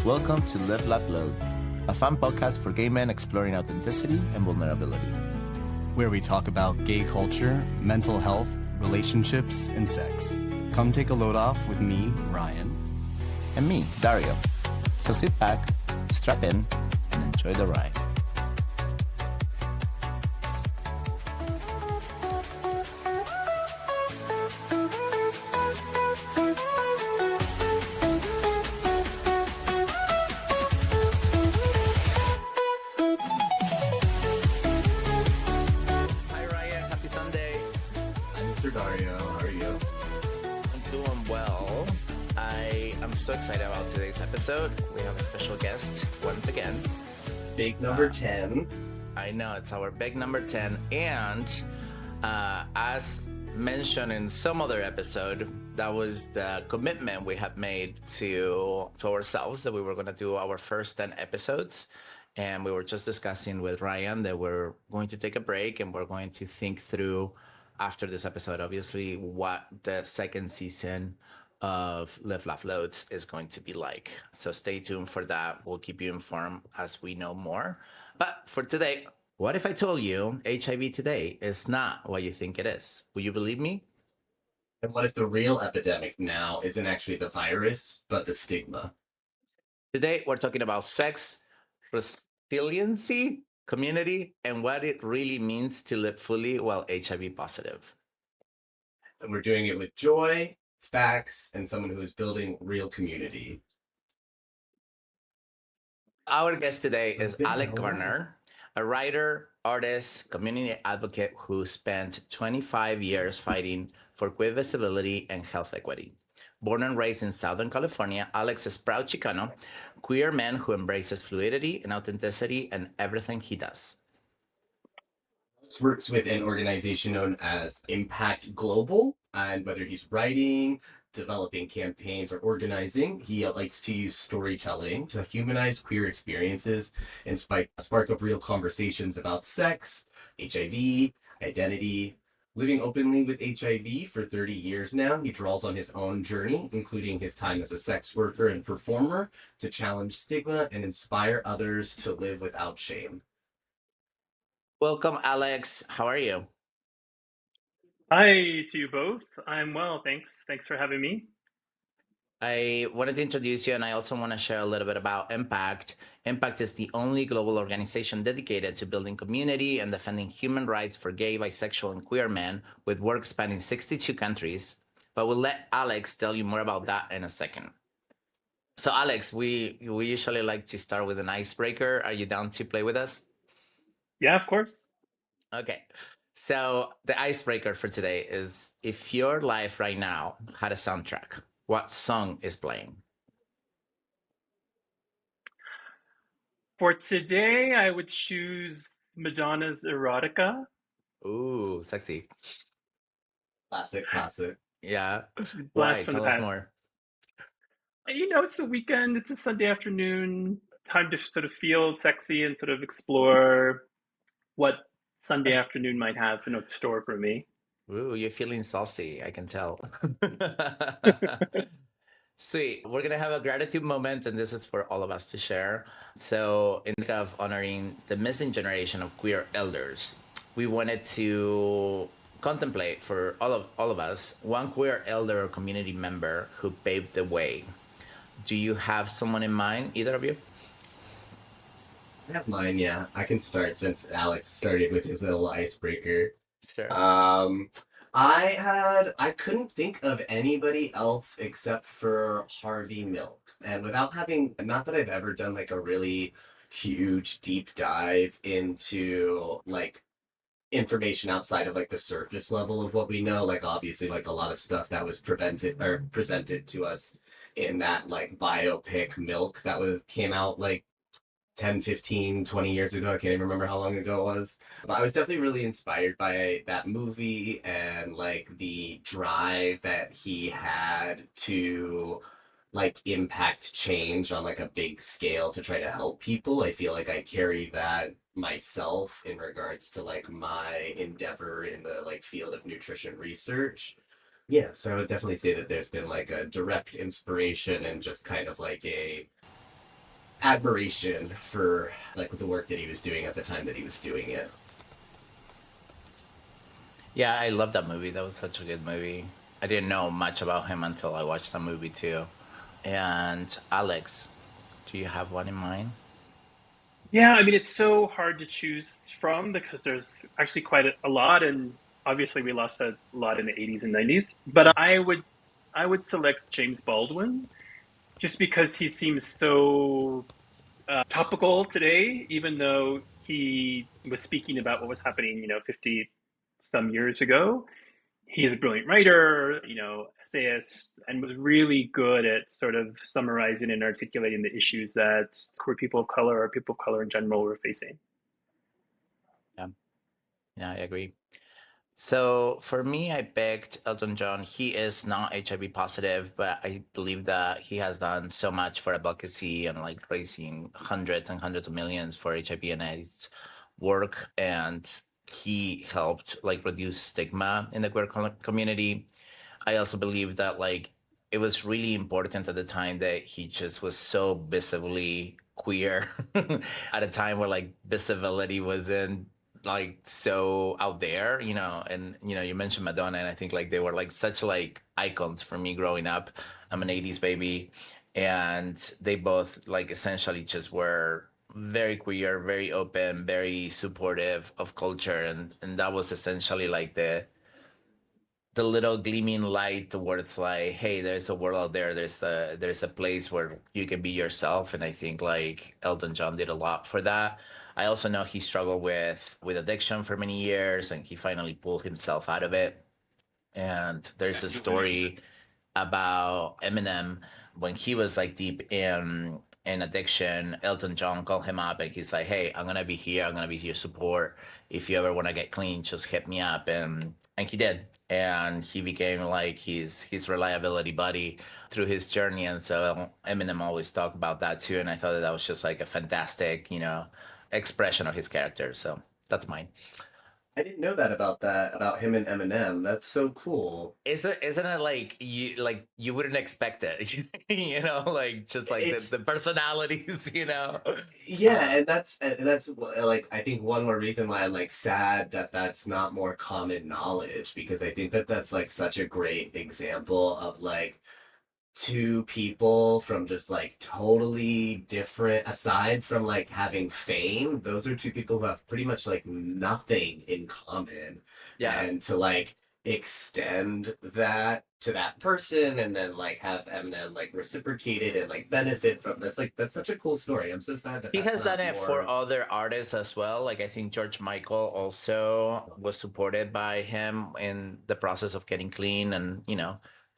Welcome to Live Laugh Loads, a fun podcast for gay men exploring authenticity and vulnerability. Where we talk about gay culture, mental health, relationships, and sex. Come take a load off with me, Ryan. And me, Dario. So sit back, strap in, and enjoy the ride. Hi Ryan, happy Sunday. I'm Mr. Dario. How are you? I'm doing well. I am so excited about today's episode. We have a special guest once again. Big number 10. I know, it's our big number 10. And as mentioned in some other episode, that was the commitment we had made to ourselves that we were going to do our first 10 episodes. And we were just discussing with Ryan that we're going to take a break and we're going to think through after this episode, obviously, what the second season of Live Laugh Loads is going to be like. So stay tuned for that. We'll keep you informed as we know more. But for today, what if I told you HIV today is not what you think it is? Will you believe me? And what if the real epidemic now isn't actually the virus, but the stigma? Today, we're talking about sex, resiliency, community, and what it really means to live fully while HIV positive. And we're doing it with joy, facts, and someone who is building real community. Our guest today is Alex Garner, a writer, artist, community advocate who spent 25 years fighting for queer visibility and health equity. Born and raised in Southern California, Alex is proud Chicano, queer man who embraces fluidity and authenticity in everything he does. Alex works with an organization known as MPact Global, and whether he's writing, developing campaigns, or organizing, he likes to use storytelling to humanize queer experiences and spark up real conversations about sex, HIV, identity. Living openly with HIV for 30 years now, he draws on his own journey, including his time as a sex worker and performer, to challenge stigma and inspire others to live without shame. Welcome, Alex. How are you? Hi to you both. I'm well, thanks. Thanks for having me. I wanted to introduce you, and I also want to share a little bit about MPact. MPact is the only global organization dedicated to building community and defending human rights for gay, bisexual, and queer men, with work spanning 62 countries. But we'll let Alex tell you more about that in a second. So, Alex, we usually like to start with an icebreaker. Are you down to play with us? Yeah, of course. Okay. So the icebreaker for today is, if your life right now had a soundtrack, what song is playing? For today, I would choose Madonna's Erotica. Ooh, sexy. Classic. Yeah. Blast Why? from the Tell us past. more. You know, it's the weekend, it's a Sunday afternoon, time to sort of feel sexy and sort of explore what Sunday afternoon might have in store for me. Ooh, you're feeling saucy, I can tell. Sweet. We're going to have a gratitude moment, and this is for all of us to share. So, in the of honoring the missing generation of queer elders, we wanted to contemplate for all of us one queer elder or community member who paved the way. Do you have someone in mind, either of you? I have mine, yeah. I can start since Alex started with his little icebreaker. Sure. I couldn't think of anybody else except for Harvey Milk. And without having, not that I've ever done like a really huge deep dive into like information outside of like the surface level of what we know, like obviously like a lot of stuff that was presented to us in that like biopic Milk that came out like 10, 15, 20 years ago. I can't even remember how long ago it was. But I was definitely really inspired by that movie and like the drive that he had to like impact change on like a big scale to try to help people. I feel like I carry that myself in regards to like my endeavor in the like field of nutrition research. Yeah, so I would definitely say that there's been like a direct inspiration and just kind of like a admiration for like the work that he was doing at the time that he was doing it. Yeah, I love that movie. That was such a good movie. I didn't know much about him until I watched the movie too. And Alex, do you have one in mind? Yeah, I mean, it's so hard to choose from because there's actually quite a lot, and obviously we lost a lot in the 80s and 90s. But I would select James Baldwin just because he seems so topical today, even though he was speaking about what was happening, 50 some years ago. He's a brilliant writer, essayist, and was really good at sort of summarizing and articulating the issues that queer people of color or people of color in general were facing. Yeah, yeah, I agree. So for me, I picked Elton John. He is not HIV positive, but I believe that he has done so much for advocacy and like raising hundreds and hundreds of millions for HIV and AIDS work. And he helped like reduce stigma in the queer community. I also believe that like it was really important at the time that he just was so visibly queer at a time where like visibility wasn't like so out there, and you mentioned Madonna, and I think like they were like such like icons for me growing up. I'm an 80s baby, and they both like essentially just were very queer, very open, very supportive of culture, and that was essentially like the little gleaming light towards like, hey, there's a world out there, there's a place where you can be yourself. And I think like Elton John did a lot for that. I also know he struggled with addiction for many years, and he finally pulled himself out of it. And there's a story about Eminem when he was like deep in addiction. Elton John called him up and he's like, "Hey, I'm gonna be here. I'm gonna be your support. If you ever want to get clean, just hit me up." And he did, and he became like his reliability buddy through his journey. And so Eminem always talked about that too. And I thought that was just like a fantastic, expression of his character. So that's mine. I didn't know that about him and Eminem. That's so cool. Isn't it like you wouldn't expect it, like just like the, It's the personalities, Yeah, and that's like I think one more reason why I'm like sad that that's not more common knowledge, because I think that that's like such a great example of like two people from just like totally different, aside from like having fame, those are two people who have pretty much like nothing in common. Yeah. And to like extend that to that person and then like have Eminem like reciprocate it and like benefit from that's such a cool story. I'm so sad that He that's has done not it for more. other artists as well. Like I think George Michael also was supported by him in the process of getting clean, and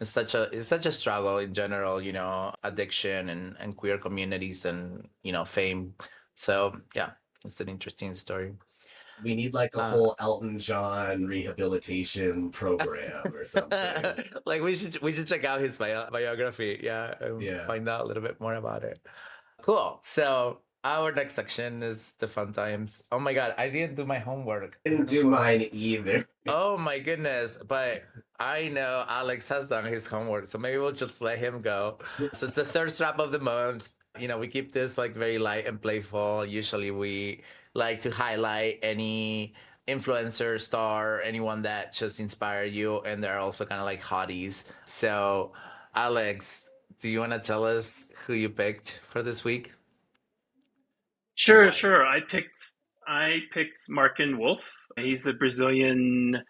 it's such a struggle in general, addiction and queer communities and fame. So yeah, it's an interesting story. We need like a Uh, whole Elton John rehabilitation program or something. like we should check out his biography, yeah, and Yeah. find out a little bit more about it. Cool. So our next section is the fun times. Oh my god, I didn't do my homework. Didn't do mine either. Oh my goodness, but I know Alex has done his homework, so maybe we'll just let him go. So it's the third strap of the month. We keep this like very light and playful. Usually we like to highlight any influencer, star, anyone that just inspired you, and they're also kind of like hotties. So, Alex, do you want to tell us who you picked for this week and Sure, why? sure. I picked Markin Wolf. He's a Brazilian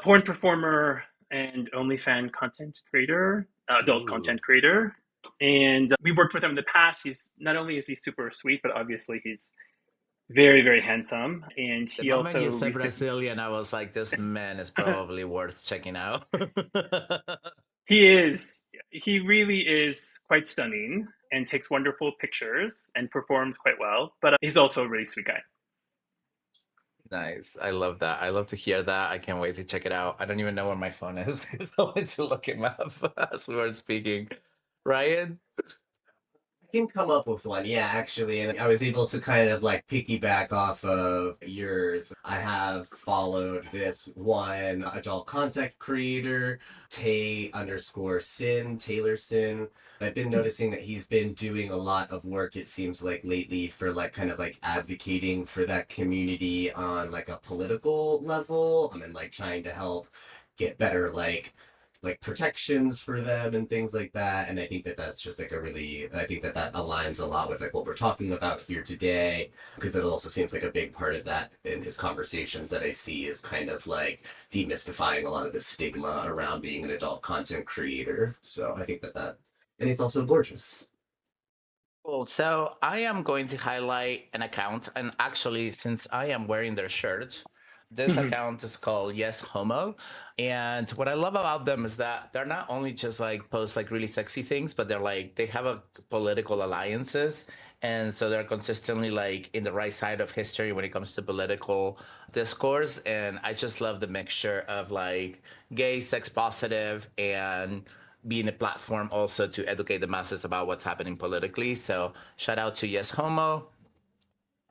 porn performer and OnlyFans content creator, adult Ooh. content creator. And we worked with him in the past. He's not only is he super sweet, but obviously he's very, very handsome. And The he moment also you said recently, Brazilian, I was like, this man is probably worth checking out. he really is quite stunning and takes wonderful pictures and performs quite well. But he's also a really sweet guy. Nice. I love that. I love to hear that. I can't wait to check it out. I don't even know where my phone is because I went to look him up as we were speaking. Ryan? can come up with one, yeah, actually, and I was able to kind of like piggyback off of yours. I have followed this one adult content creator, Taylor Sin. I've been noticing that he's been doing a lot of work, it seems like lately, for like kind of like advocating for that community on like a political level. I mean, like trying to help get better like protections for them and things like that. And I think that that's just like I think that that aligns a lot with like what we're talking about here today, because it also seems like a big part of that in his conversations that I see is kind of like demystifying a lot of the stigma around being an adult content creator. So I think that and he's also gorgeous. Cool. So I am going to highlight an account, and actually, since I am wearing their shirt, this account is called Yes Homo. And what I love about them is that they're not only just like post like really sexy things, but they're like they have a political alliances. And so they're consistently like in the right side of history when it comes to political discourse. And I just love the mixture of like gay, sex positive, and being a platform also to educate the masses about what's happening politically. So shout out to Yes Homo.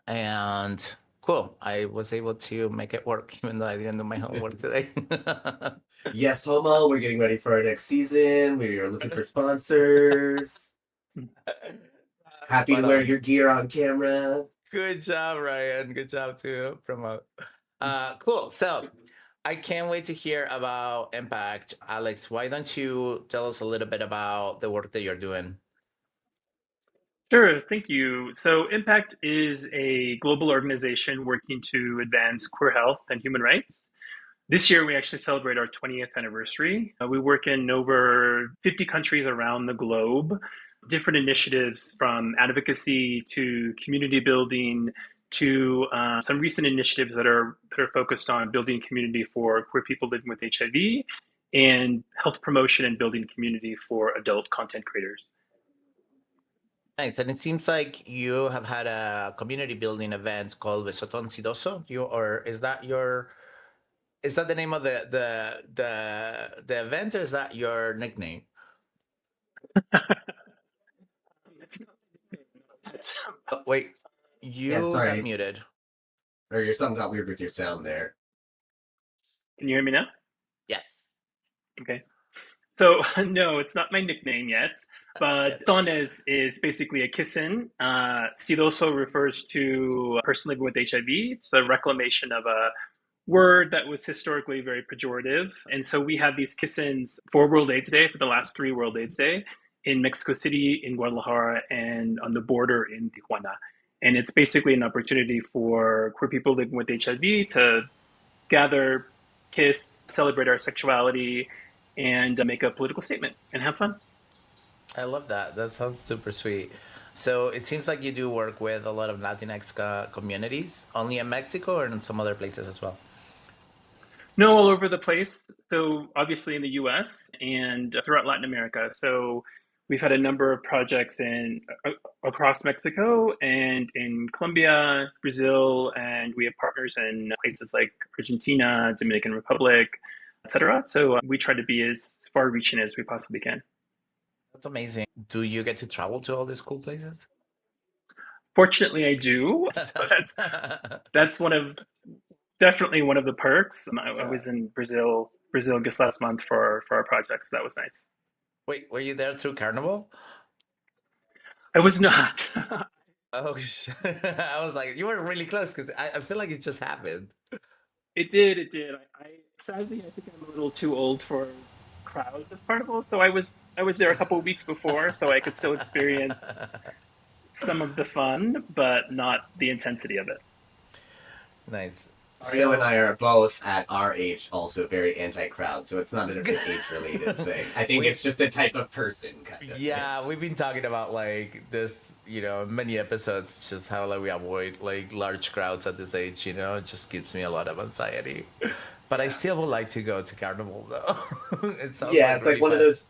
And cool, I was able to make it work even though I didn't do my homework today. Yes, Homo, we're getting ready for our next season. We are looking for sponsors. Happy to But wear your gear on camera. good job, Ryan. Good job to promote. Cool. So I can't wait to hear about MPact. Alex, why don't you tell us a little bit about the work that you're doing? Sure, thank you. So, MPact is a global organization working to advance queer health and human rights. This year, we actually celebrate our 20th anniversary. We work in over 50 countries around the globe, different initiatives from advocacy to community building to some recent initiatives that are focused on building community for queer people living with HIV and health promotion and building community for adult content creators. Thanks. And it seems like you have had a community building event called Besoton Sidoso. Or is that the name of the event, or is that your nickname? Oh, wait, Yeah, you got sorry. muted. Or your something got weird with your sound there. Can you hear me now? Yes. Okay. So no, it's not my nickname yet, but Yes. Son is basically a kissin. Sidoso refers to a person living with HIV. It's a reclamation of a word that was historically very pejorative. And so we have these kissins for World AIDS Day, for the last three World AIDS Day, in Mexico City, in Guadalajara, and on the border in Tijuana. And it's basically an opportunity for queer people living with HIV to gather, kiss, celebrate our sexuality, and make a political statement and have fun. I love that. That sounds super sweet. So it seems like you do work with a lot of Latinx communities, only in Mexico or in some other places as well. No, all over the place. So obviously in the U.S. and throughout Latin America. So we've had a number of projects in across Mexico and in Colombia, Brazil, and we have partners in places like Argentina, Dominican Republic, etc. So we try to be as far-reaching as we possibly can. That's amazing. Do you get to travel to all these cool places? Fortunately, I do. So that's one of definitely one of the perks. I Yeah. was in Brazil just last month for our project. So that was nice. Wait, were you there through Carnival? I was not. Oh, I was like, you were really close because I feel like it just happened. It did. It did. I sadly I think I'm a little too old for crowds of carnival, so I was there a couple of weeks before, so I could still experience some of the fun, but not the intensity of it. Nice. Dario and So, I are both at our age also very anti-crowd, so it's not an age-related thing. I think we it's just a type of person kind of thing. yeah, we've been talking about like this, many episodes, just how like we avoid like large crowds at this age, it just gives me a lot of anxiety. But I Yeah. still would like to go to Carnival though. It sounds Yeah, like it's like really one of fun. those.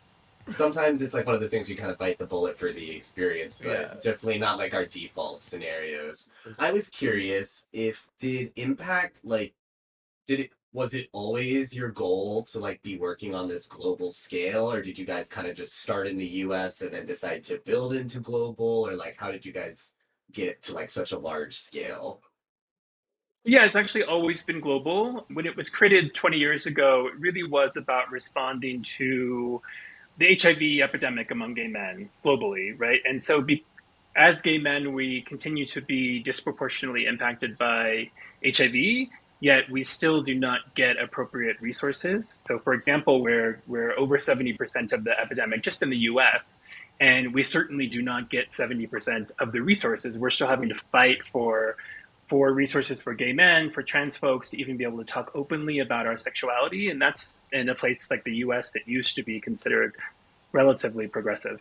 Sometimes it's like one of those things you kind of bite the bullet for the experience, Yeah. but definitely not like our default scenarios. I was curious if did impact like did it Was it always your goal to like be working on this global scale, or did you guys kind of just start in the US and then decide to build into global, or like how did you guys get to like such a large scale? Yeah, it's actually always been global. When it was created 20 years ago, it really was about responding to the HIV epidemic among gay men globally, right? And so, as gay men, we continue to be disproportionately impacted by HIV, yet we still do not get appropriate resources. So, for example, we're over 70% of the epidemic just in the US, and we certainly do not get 70% of the resources. We're still having to fight for resources for gay men, for trans folks to even be able to talk openly about our sexuality. And that's in a place like the US that used to be considered relatively progressive.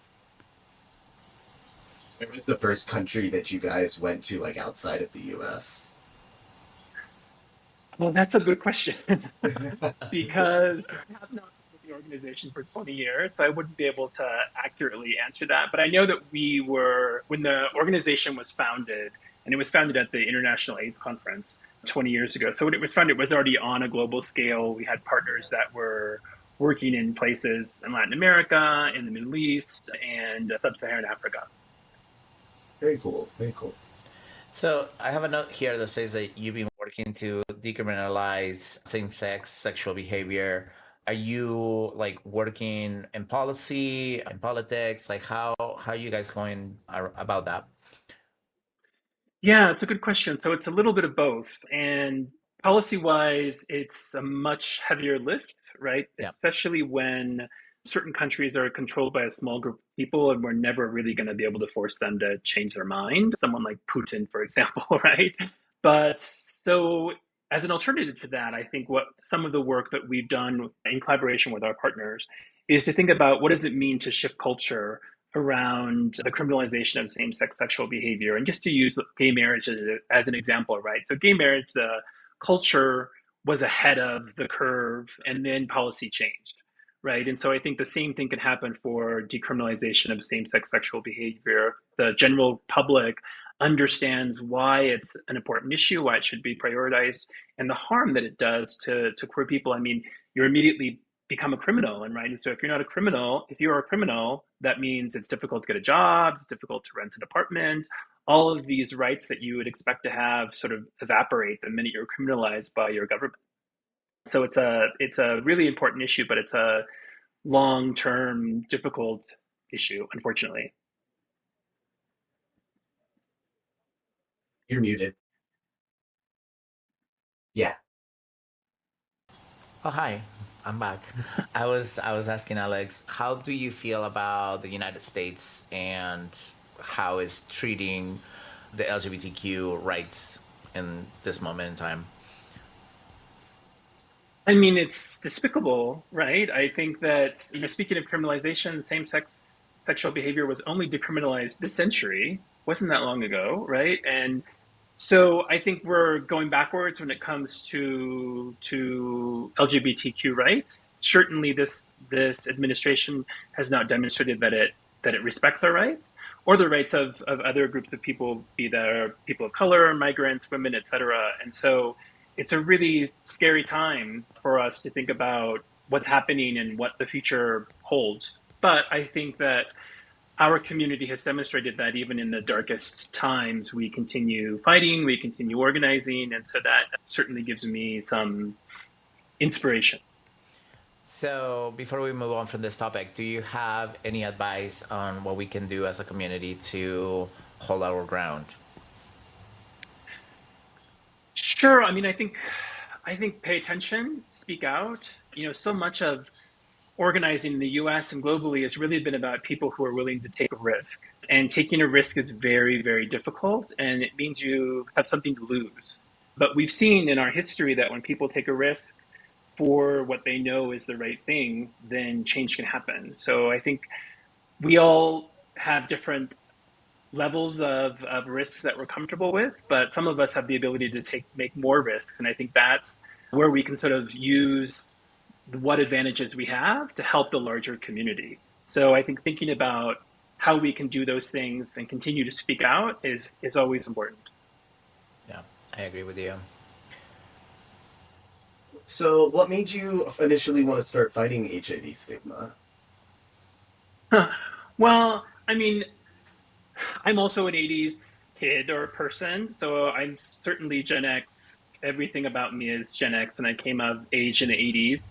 Where was the first country that you guys went to like outside of the US? Well, that's a good question because I have not been with the organization for 20 years, so I wouldn't be able to accurately answer that. But I know that we were, when the organization was founded, and it was founded at the International AIDS Conference 20 years ago. So when it was founded, it was already on a global scale. We had partners that were working in places in Latin America, in the Middle East, and sub-Saharan Africa. Very cool. Very cool. So I have a note here that says that you've been working to decriminalize same-sex sexual behavior. Are you like working in policy, in politics? Like how are you guys going about that? Yeah, it's a good question. So it's a little bit of both. And policy wise, it's a much heavier lift, right? Yeah. Especially when certain countries are controlled by a small group of people and we're never really going to be able to force them to change their mind. Someone like Putin, for example, right? But so as an alternative to that, I think what some of the work that we've done in collaboration with our partners is to think about what does it mean to shift culture around the criminalization of same-sex sexual behavior. And just to use gay marriage as an example, right? So gay marriage, the culture was ahead of the curve and then policy changed, right? And so I think the same thing can happen for decriminalization of same-sex sexual behavior. The general public understands why it's an important issue, why it should be prioritized, and the harm that it does to queer people. I mean, you're immediately become a criminal, and right. And so if you're not a criminal, if you're a criminal, that means it's difficult to get a job, it's difficult to rent an apartment. All of these rights that you would expect to have sort of evaporate the minute you're criminalized by your government. So it's a really important issue, but it's a long term difficult issue, unfortunately. You're muted. Yeah. Oh, hi. I'm back. I was asking Alex, how do you feel about the United States and how it's treating the LGBTQ rights in this moment in time? I mean, it's despicable, right? I think that, speaking of criminalization, same-sex sexual behavior was only decriminalized this century, wasn't that long ago, right? And so I think we're going backwards when it comes to LGBTQ rights. Certainly, this administration has not demonstrated that it respects our rights or the rights of other groups of people, be they people of color, migrants, women, etc. And so it's a really scary time for us to think about what's happening and what the future holds. But I think that our community has demonstrated that even in the darkest times, we continue fighting, we continue organizing, and so that certainly gives me some inspiration. So before we move on from this topic, do you have any advice on what we can do as a community to hold our ground? Sure. I mean, I think pay attention, speak out. So much of organizing in the US and globally has really been about people who are willing to take a risk. And taking a risk is very, very difficult, and it means you have something to lose. But we've seen in our history that when people take a risk for what they know is the right thing, then change can happen. So I think we all have different levels of risks that we're comfortable with, but some of us have the ability to make more risks. And I think that's where we can sort of use what advantages we have to help the larger community. So I think thinking about how we can do those things and continue to speak out is always important. Yeah, I agree with you. So, what made you initially want to start fighting HIV stigma? Well, I mean, I'm also an 80s kid or person, so I'm certainly Gen X. Everything about me is Gen X, and I came of age in the 80s.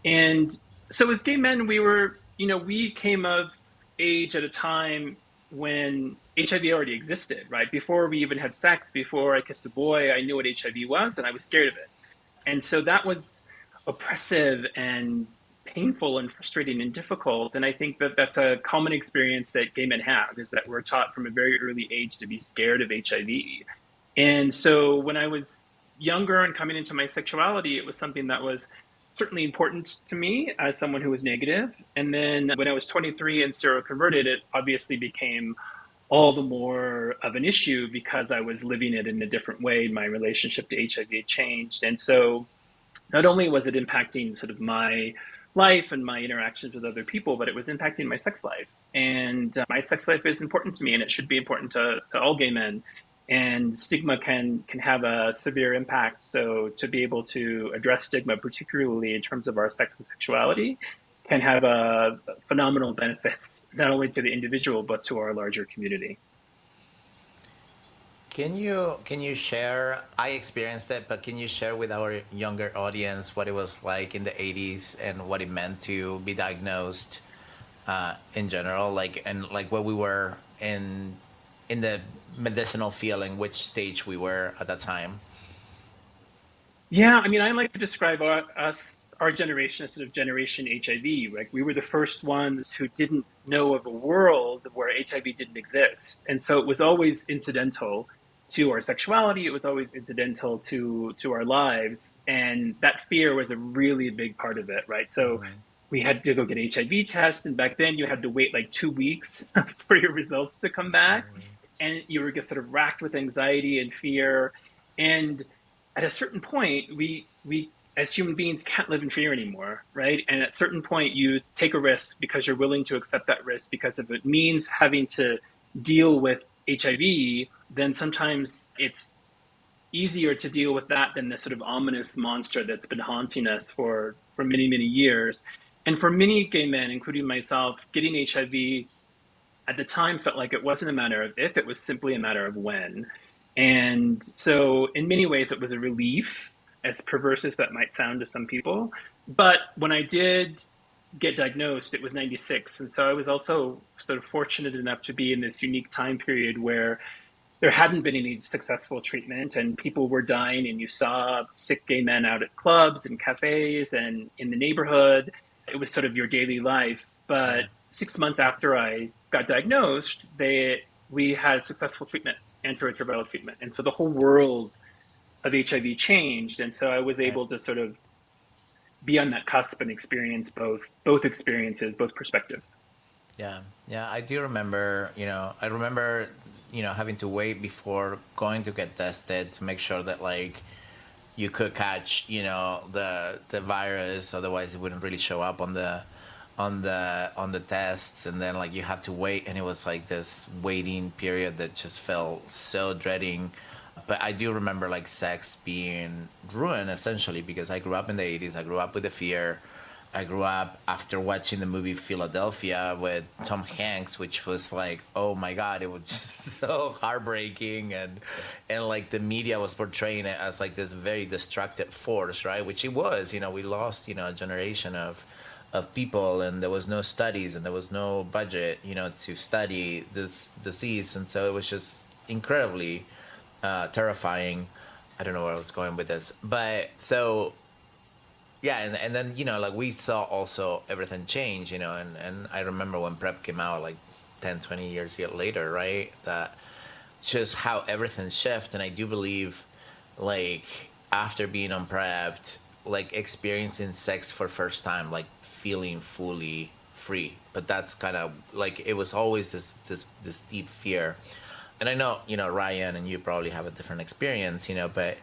And so as gay men, we came of age at a time when HIV already existed, right? Before we even had sex, before I kissed a boy, I knew what HIV was, and I was scared of it. And so that was oppressive and painful and frustrating and difficult. And I think that that's a common experience that gay men have, is that we're taught from a very early age to be scared of HIV. And so when I was younger and coming into my sexuality, it was something that was certainly important to me as someone who was negative. And then when I was 23 and seroconverted, it obviously became all the more of an issue because I was living it in a different way. My relationship to HIV had changed. And so not only was it impacting sort of my life and my interactions with other people, but it was impacting my sex life. And my sex life is important to me, and it should be important to all gay men. And stigma can have a severe impact. So to be able to address stigma, particularly in terms of our sex and sexuality, can have a phenomenal benefits not only to the individual but to our larger community. Can you share? I experienced it, but can you share with our younger audience what it was like in the '80s and what it meant to be diagnosed in general, like and like where we were in the medicinal field and which stage we were at that time? Yeah, I mean, I like to describe our generation as sort of generation HIV. Right, we were the first ones who didn't know of a world where HIV didn't exist, and so it was always incidental to our sexuality. It was always incidental to our lives, and that fear was a really big part of it. Right, so Mm-hmm. we had to go get HIV tests, and back then you had to wait like 2 weeks for your results to come back, and you were just sort of racked with anxiety and fear, and at a certain point, we as human beings can't live in fear anymore, right? And at a certain point, you take a risk because you're willing to accept that risk because if it means having to deal with HIV, then sometimes it's easier to deal with that than the sort of ominous monster that's been haunting us for many years. And for many gay men, including myself, getting HIV at the time felt like it wasn't a matter of if, it was simply a matter of when. And so, in many ways, it was a relief, as perverse as that might sound to some people. But when I did get diagnosed, it was 96. And so I was also sort of fortunate enough to be in this unique time period where there hadn't been any successful treatment and people were dying, and you saw sick gay men out at clubs and cafes and in the neighborhood. It was sort of your daily life. But Yeah. 6 months after I got diagnosed, we had successful treatment, antiretroviral treatment, and so the whole world of HIV changed. And so I was Right. able to sort of be on that cusp and experience both experiences, both perspectives. Yeah, yeah, I do remember. I remember, having to wait before going to get tested to make sure that like you could catch, the virus. Otherwise, it wouldn't really show up on the tests, and then like you have to wait, and it was like this waiting period that just felt so dreading. But I do remember like sex being ruined essentially because I grew up in the '80s. I grew up with the fear. I grew up after watching the movie Philadelphia with Tom Hanks, which was like, oh my god, it was just so heartbreaking, and like the media was portraying it as like this very destructive force, right? Which it was. We lost a generation of people, and there was no studies, and there was no budget, to study this disease, and so it was just incredibly terrifying. I don't know where I was going with this, but so yeah, and then like we saw also everything change, and I remember when prep came out like 10, 20 years later, right? That just how everything shifted. And I do believe like after being on prepped, like experiencing sex for first time, like feeling fully free. But that's kind of like it was always this deep fear. And I know, Ryan and you probably have a different experience, but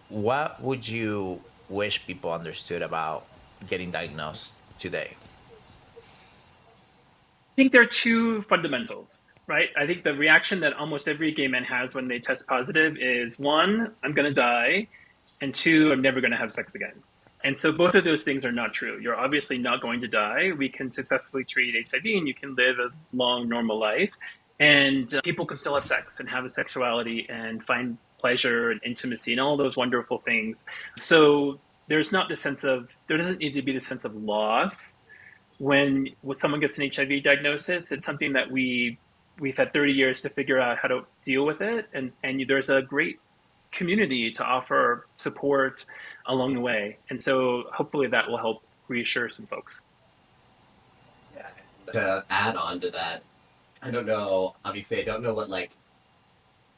what would you wish people understood about getting diagnosed today? I think there are two fundamentals, right? I think the reaction that almost every gay man has when they test positive is one, I'm going to die. and two, I'm never going to have sex again. And so both of those things are not true. You're obviously not going to die. We can successfully treat HIV and you can live a long, normal life. And people can still have sex and have a sexuality and find pleasure and intimacy and all those wonderful things. So there's not the sense of, there doesn't need to be the sense of loss when someone gets an HIV diagnosis. It's something that we've had 30 years to figure out how to deal with it. And there's a great community to offer support along the way. And so hopefully that will help reassure some folks. Yeah. To add on to that, I don't know, obviously, I don't know what like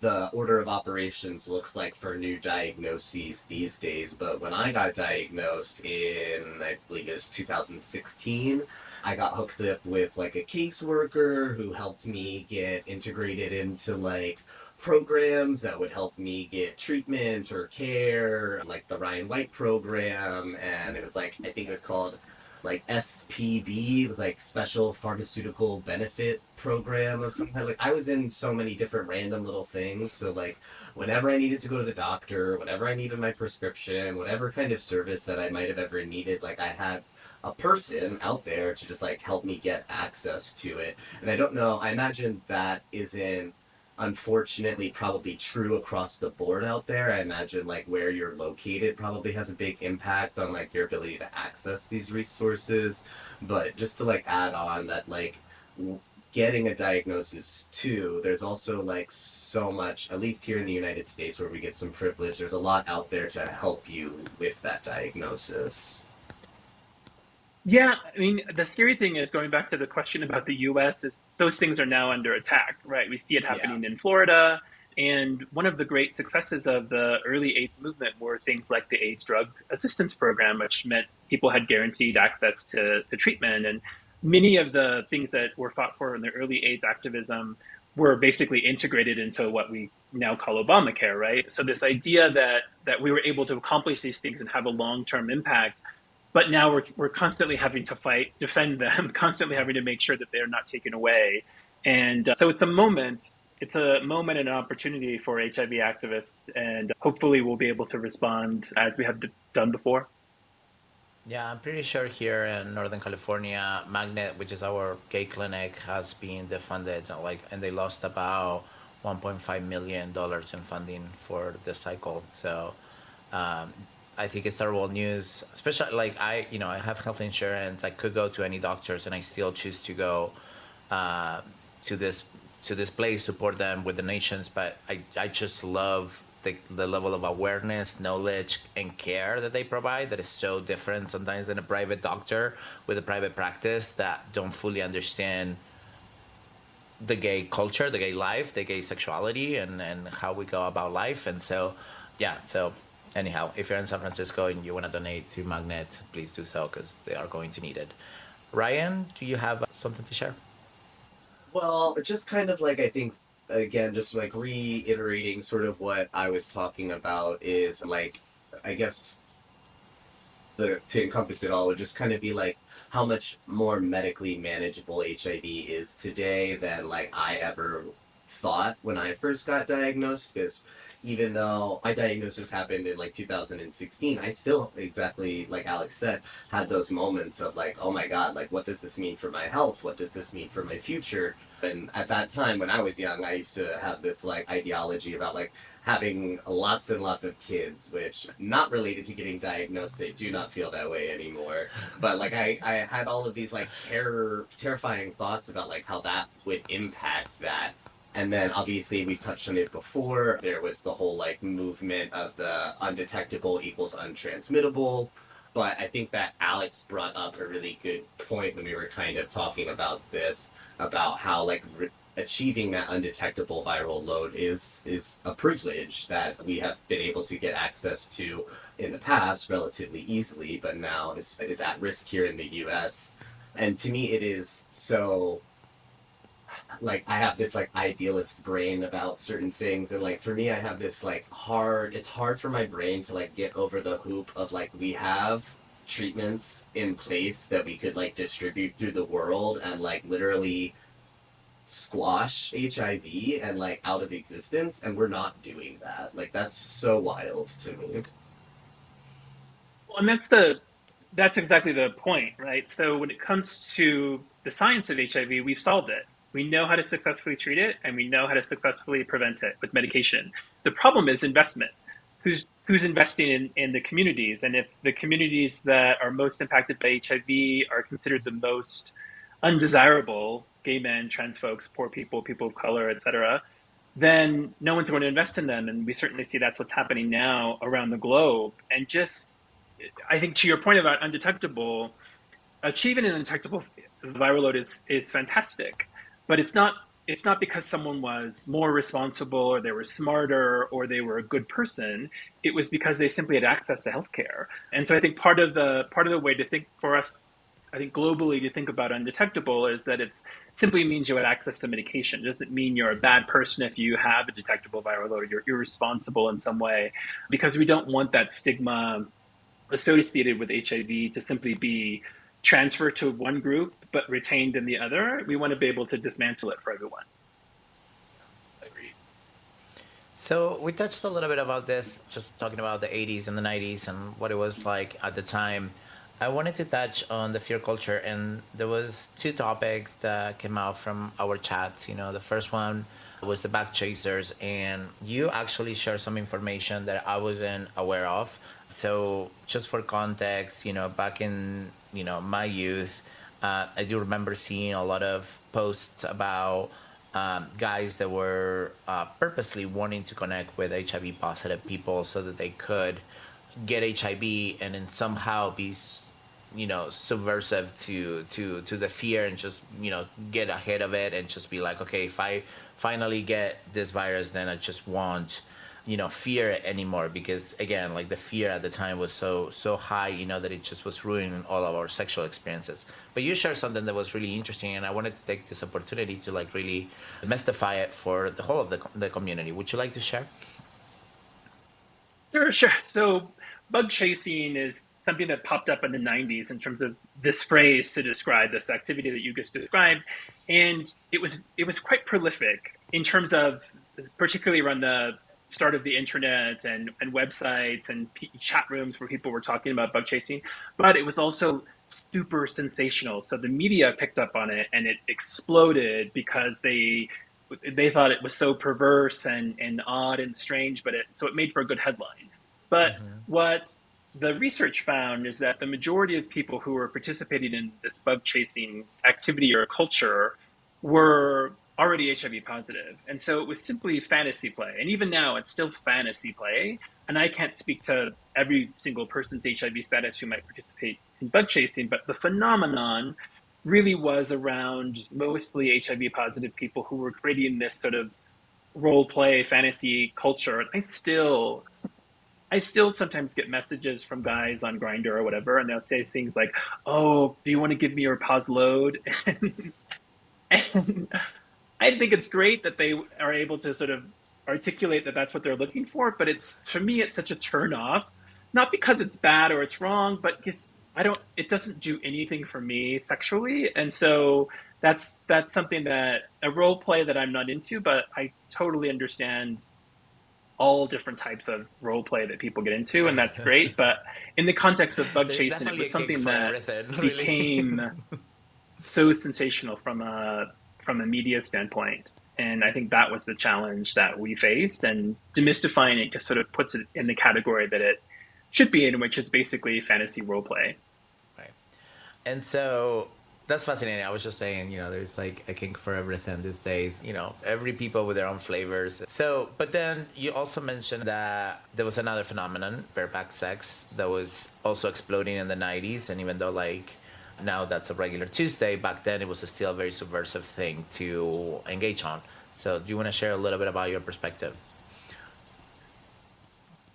the order of operations looks like for new diagnoses these days, but when I got diagnosed in, I believe it's 2016, I got hooked up with like a caseworker who helped me get integrated into like programs that would help me get treatment or care, like the Ryan White program, and it was like, I think it was called like SPB, it was like Special Pharmaceutical Benefit Program or something. Like I was in so many different random little things. So like whenever I needed to go to the doctor, whenever I needed my prescription, whatever kind of service that I might have ever needed, like I had a person out there to just like help me get access to it. And I don't know, I imagine that isn't unfortunately probably true across the board out there. I imagine like where you're located probably has a big impact on like your ability to access these resources. But just to like add on that, like getting a diagnosis too, there's also like so much, at least here in the United States where we get some privilege, there's a lot out there to help you with that diagnosis. Yeah, I mean, the scary thing is going back to the question about the US is those things are now under attack, right? We see it Yeah. happening in Florida. And one of the great successes of the early AIDS movement were things like the AIDS Drug Assistance Program, which meant people had guaranteed access to treatment. And many of the things that were fought for in the early AIDS activism were basically integrated into what we now call Obamacare, right? So this idea that we were able to accomplish these things and have a long-term impact, but now we're constantly having to fight, defend them, constantly having to make sure that they're not taken away. And so it's a moment and an opportunity for HIV activists, and hopefully we'll be able to respond as we have done before. Yeah, I'm pretty sure here in Northern California, Magnet, which is our gay clinic, has been defunded, like, and they lost about $1.5 million in funding for the cycle. So, I think it's terrible news. Especially like I have health insurance. I could go to any doctors, and I still choose to go uh, to this place, support them with donations. But I just love the level of awareness, knowledge, and care that they provide. That is so different sometimes than a private doctor with a private practice that don't fully understand the gay culture, the gay life, the gay sexuality, and how we go about life. And so, yeah, so anyhow, if you're in San Francisco and you want to donate to Magnet, please do so because they are going to need it. Ryan, do you have something to share? Well, just kind of like I think again, just like reiterating sort of what I was talking about is like I guess the to encompass it all would just kind of be like how much more medically manageable HIV is today than like I ever thought when I first got diagnosed. Because even though my diagnosis happened in like 2016, I still, exactly like Alex said, had those moments of like, oh my God, like what does this mean for my health? What does this mean for my future? And at that time, when I was young, I used to have this like ideology about like having lots and lots of kids, which not related to getting diagnosed. They do not feel that way anymore. But like I had all of these like terrifying thoughts about like how that would impact that. And then obviously we've touched on it before. There was the whole like movement of the undetectable equals untransmittable. But I think that Alex brought up a really good point when we were kind of talking about this, about how like achieving that undetectable viral load is a privilege that we have been able to get access to in the past relatively easily, but now is at risk here in the US. And to me, it is so like I have this like idealist brain about certain things, and like for me I have this like it's hard for my brain to like get over the hoop of like we have treatments in place that we could like distribute through the world and like literally squash HIV and like out of existence, and we're not doing that. Like that's so wild to me. And that's exactly the point, right? So when it comes to the science of HIV, we've solved it. We know how to successfully treat it, and we know how to successfully prevent it with medication. The problem is investment. Who's investing in the communities? And if the communities that are most impacted by HIV are considered the most undesirable, gay men, trans folks, poor people of color, etc., then no one's going to invest in them. And we certainly see that's what's happening now around the globe. And just, I think to your point about undetectable, achieving an undetectable viral load is fantastic, but it's not because someone was more responsible or they were smarter or they were a good person. It was because they simply had access to healthcare. And so I think part of the way to think for us, I think globally, to think about undetectable is that it simply means you had access to medication. It doesn't mean you're a bad person if you have a detectable viral load or you're irresponsible in some way, because we don't want that stigma associated with HIV to simply be transferred to one group but retained in the other. We want to be able to dismantle it for everyone. Agreed. So we touched a little bit about this, just talking about the 80s and the 90s and what it was like at the time. I wanted to touch on the fear culture, and there was two topics that came out from our chats. The first one was the back chasers, and you actually shared some information that I wasn't aware of. So just for context, back in my youth, I do remember seeing a lot of posts about guys that were purposely wanting to connect with HIV positive people so that they could get HIV and then somehow be subversive to the fear and just get ahead of it and just be like, okay, if I finally get this virus, then I just won't fear it anymore, because again, like, the fear at the time was so high, that it just was ruining all of our sexual experiences. But you shared something that was really interesting, and I wanted to take this opportunity to like really demystify it for the whole of the community. Would you like to share? Sure. So bug chasing is something that popped up in the 90s in terms of this phrase to describe this activity that you just described. And it was quite prolific in terms of, particularly around the start of the internet and websites and chat rooms where people were talking about bug chasing. But it was also super sensational. So the media picked up on it and it exploded because they thought it was so perverse and odd and strange, so it made for a good headline. But what the research found is that the majority of people who were participating in this bug chasing activity or culture were already HIV positive. And so it was simply fantasy play. And even now, it's still fantasy play. And I can't speak to every single person's HIV status who might participate in bug chasing, but the phenomenon really was around mostly HIV positive people who were creating this sort of role play fantasy culture. I still sometimes get messages from guys on Grindr or whatever, and they'll say things like, "Oh, do you want to give me your pos load?" And I think it's great that they are able to sort of articulate that that's what they're looking for, but for me, it's such a turn off, not because it's bad or it's wrong, but because it doesn't do anything for me sexually. And so that's something that a role play that I'm not into, but I totally understand all different types of role play that people get into, and that's great. But in the context of bug chasing, it was something that became so sensational from a media standpoint. And I think that was the challenge that we faced, and demystifying it just sort of puts it in the category that it should be in, which is basically fantasy role play. Right. And so that's fascinating. I was just saying, there's like a kink for everything these days, every people with their own flavors. So, but then you also mentioned that there was another phenomenon, bareback sex, that was also exploding in the 90s. And even though like now that's a regular Tuesday, back then it was still a very subversive thing to engage on. So do you want to share a little bit about your perspective?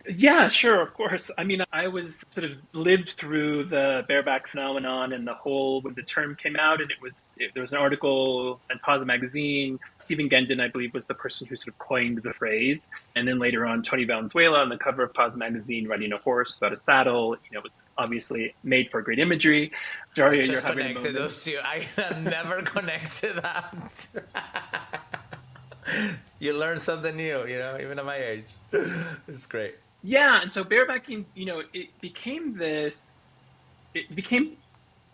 Yeah, sure, of course. I mean, I was sort of lived through the bareback phenomenon and when the term came out, and there was an article in Pause magazine. Stephen Gendon, I believe, was the person who sort of coined the phrase. And then later on, Tony Valenzuela on the cover of Pause magazine riding a horse without a saddle, it was obviously made for great imagery. Darío, you're having a moment. Those two. I never connected that. You learn something new, even at my age. It's great. Yeah, and so barebacking, it became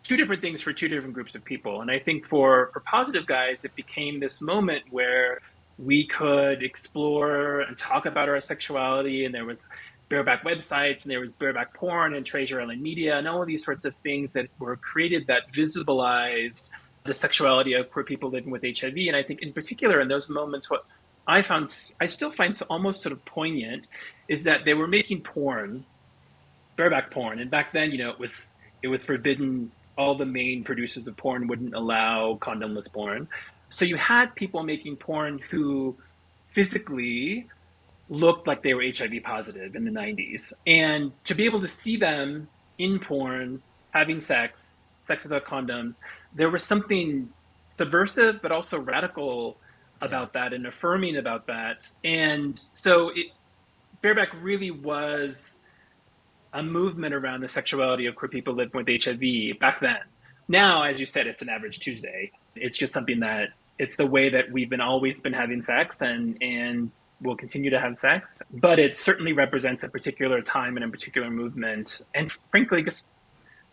two different things for two different groups of people. And I think for positive guys, it became this moment where we could explore and talk about our sexuality, and there was bareback websites, and there was bareback porn and Treasure Island Media, and all of these sorts of things that were created that visibilized the sexuality of queer people living with HIV. And I think in particular in those moments, what I still find almost sort of poignant is that they were making porn, bareback porn, and back then, it was forbidden. All the main producers of porn wouldn't allow condomless porn, so you had people making porn who physically looked like they were HIV positive in the 90s, and to be able to see them in porn having sex without condoms, there was something subversive but also radical Yeah. about that and affirming about that. And so bareback really was a movement around the sexuality of queer people living with HIV back then. Now, as you said, it's an average Tuesday. It's just something that it's the way that we've been always been having sex, and will continue to have sex. But it certainly represents a particular time and a particular movement, and frankly, just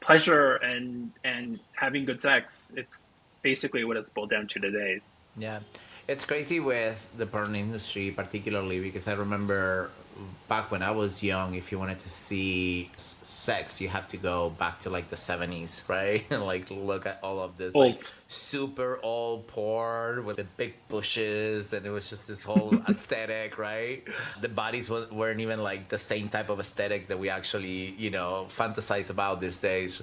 pleasure and having good sex. It's basically what it's boiled down to today. Yeah, it's crazy with the porn industry, particularly because I remember back when I was young, if you wanted to see sex, you have to go back to like the 70s, right? And like look at all of this like Old. super old porn with the big bushes, and it was just this whole aesthetic, right? The bodies weren't even like the same type of aesthetic that we actually, fantasize about these days.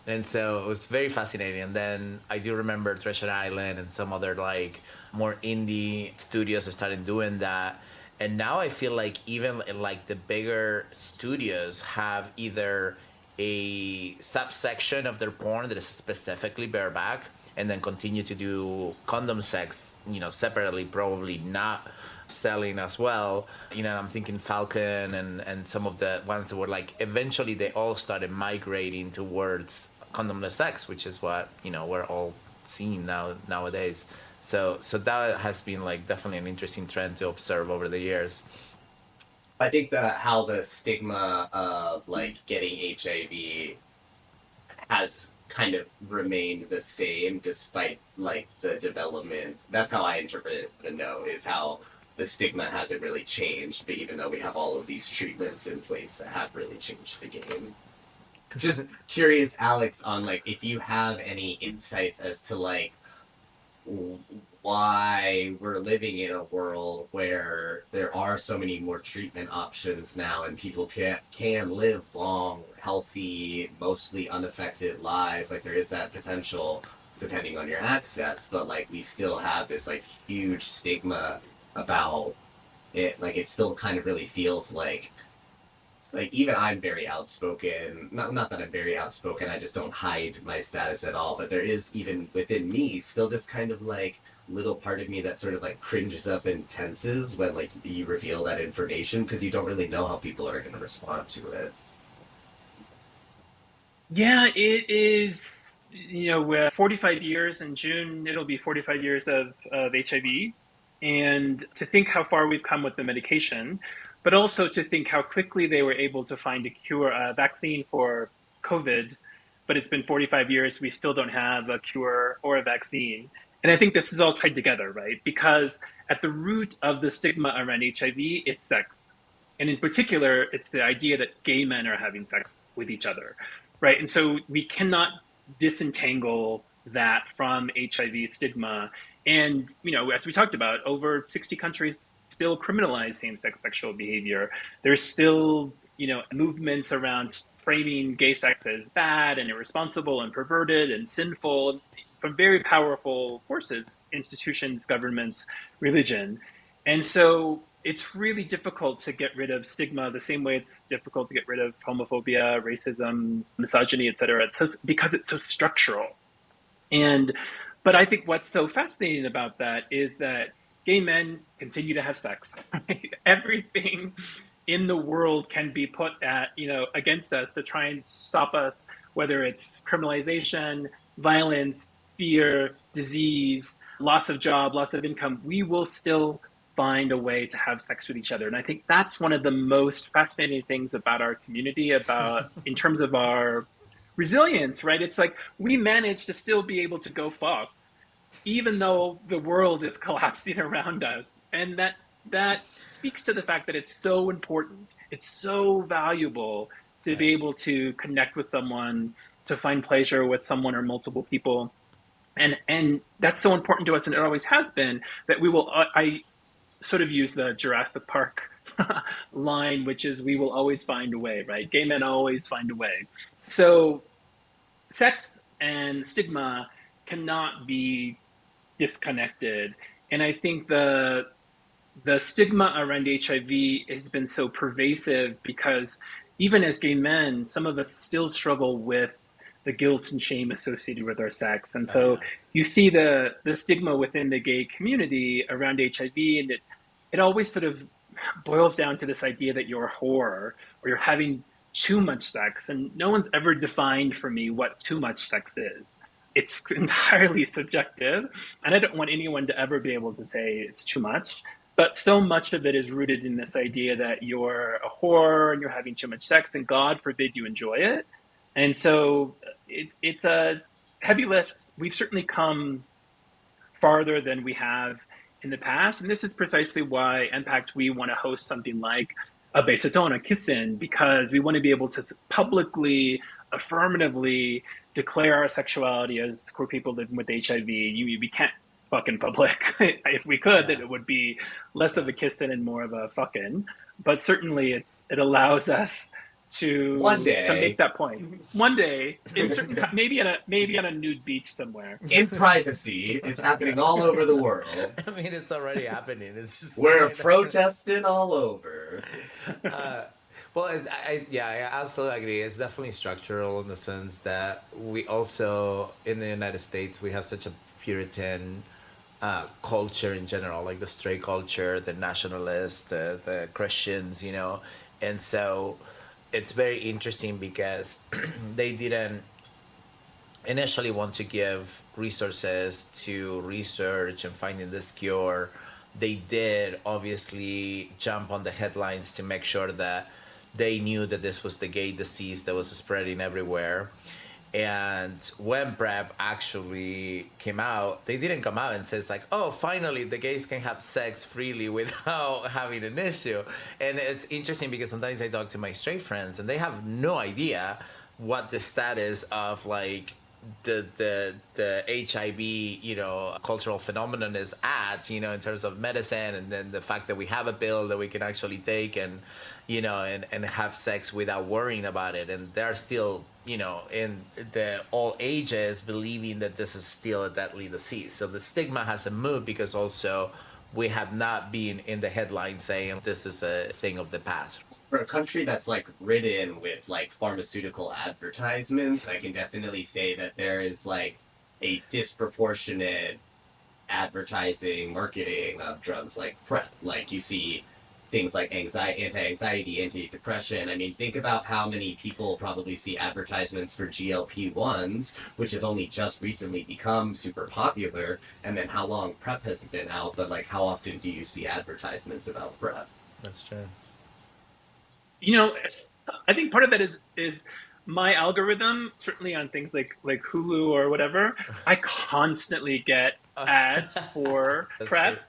And so it was very fascinating. And then I do remember Treasure Island and some other like more indie studios started doing that. And now I feel like even like the bigger studios have either a subsection of their porn that is specifically bareback, and then continue to do condom sex, separately, probably not selling as well. I'm thinking Falcon and some of the ones that were like eventually they all started migrating towards condomless sex, which is what we're all seeing nowadays. So that has been like definitely an interesting trend to observe over the years. I think that how the stigma of like getting HIV has kind of remained the same despite like the development. That's how I interpret the no, is how the stigma hasn't really changed, but even though we have all of these treatments in place that have really changed the game. Just curious, Alex, on like if you have any insights as to like why we're living in a world where there are so many more treatment options now and people can live long, healthy, mostly unaffected lives. Like there is that potential depending on your access, but like we still have this like huge stigma about it. Like it still kind of really feels like even I'm very outspoken. Not that I'm very outspoken. I just don't hide my status at all. But there is even within me still this kind of like little part of me that sort of like cringes up and tenses when like you reveal that information because you don't really know how people are going to respond to it. Yeah, it is. 45 years in June, it'll be 45 years of HIV. And to think how far we've come with the medication, but also to think how quickly they were able to find a vaccine for COVID. But it's been 45 years, we still don't have a cure or a vaccine. And I think this is all tied together, right? Because at the root of the stigma around HIV, it's sex. And in particular, it's the idea that gay men are having sex with each other, right? And so we cannot disentangle that from HIV stigma. And, as we talked about, over 60 countries still criminalize same-sex sexual behavior. There's still, movements around framing gay sex as bad and irresponsible and perverted and sinful from very powerful forces, institutions, governments, religion. And so it's really difficult to get rid of stigma the same way it's difficult to get rid of homophobia, racism, misogyny, et cetera. Because it's so structural. And but I think what's so fascinating about that is that gay men continue to have sex. Everything in the world can be put against us to try and stop us, whether it's criminalization, violence, fear, disease, loss of job, loss of income. We will still find a way to have sex with each other. And I think that's one of the most fascinating things about our community, about in terms of our resilience, right? It's like we manage to still be able to go fuck even though the world is collapsing around us. And that speaks to the fact that it's so important. It's so valuable to be able to connect with someone, to find pleasure with someone or multiple people. And that's so important to us, and it always has been, that we will I sort of use the Jurassic Park line, which is we will always find a way, right? Gay men always find a way. So sex and stigma cannot be disconnected. And I think the stigma around HIV has been so pervasive because even as gay men, some of us still struggle with the guilt and shame associated with our sex. And so you see the stigma within the gay community around HIV, and it always sort of boils down to this idea that you're a whore or you're having too much sex. And no one's ever defined for me what too much sex is. It's entirely subjective, and I don't want anyone to ever be able to say it's too much. But so much of it is rooted in this idea that you're a whore and you're having too much sex, and God forbid you enjoy it. And so it's a heavy lift. We've certainly come farther than we have in the past. And this is precisely why MPact, we want to host something like a Besaton, a kiss-in, because we want to be able to publicly, affirmatively declare our sexuality as queer people living with HIV. We can't fuck in public. If we could, then it would be less of a kiss-in and more of a fucking. But certainly it allows us to make that point one day in certain maybe on a nude beach somewhere in privacy. It's happening all over the world. I mean, it's already happening. It's just we're protesting all over. Well, I absolutely agree. It's definitely structural in the sense that we also, in the United States, we have such a Puritan culture in general, like the straight culture, the nationalists, the Christians, you know. And so it's very interesting because they didn't initially want to give resources to research and finding this cure. They did obviously jump on the headlines to make sure that they knew that this was the gay disease that was spreading everywhere. And when PrEP actually came out, they didn't come out and says like, oh, finally the gays can have sex freely without having an issue. And it's interesting because sometimes I talk to my straight friends and they have no idea what the status of like the HIV, you know, cultural phenomenon is at, you know, in terms of medicine, and then the fact that we have a pill that we can actually take and, you know, and have sex without worrying about it. And they're still, you know, in the all ages believing that this is still a deadly disease. So the stigma hasn't moved because also we have not been in the headlines saying this is a thing of the past. For a country that's like ridden with like pharmaceutical advertisements, I can definitely say that there is like a disproportionate advertising, marketing of drugs like PrEP. Like you see things like anti-anxiety, anti-depression. I mean, think about how many people probably see advertisements for GLP-1s, which have only just recently become super popular, and then how long PrEP has been out, but like how often do you see advertisements about PrEP? That's true. You know, I think part of that is my algorithm, certainly on things like Hulu or whatever, I constantly get ads for PrEP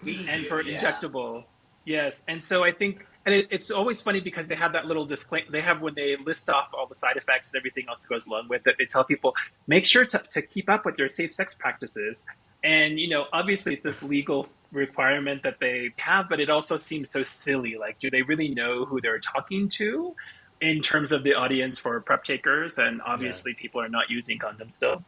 and for injectable. Yes. And so I think, and it's always funny because they have that little disclaimer, they have when they list off all the side effects and everything else that goes along with it, they tell people, make sure to keep up with your safe sex practices. And, you know, obviously it's this legal requirement that they have, but it also seems so silly. Like, do they really know who they're talking to in terms of the audience for PrEP takers? And obviously people are not using condoms still.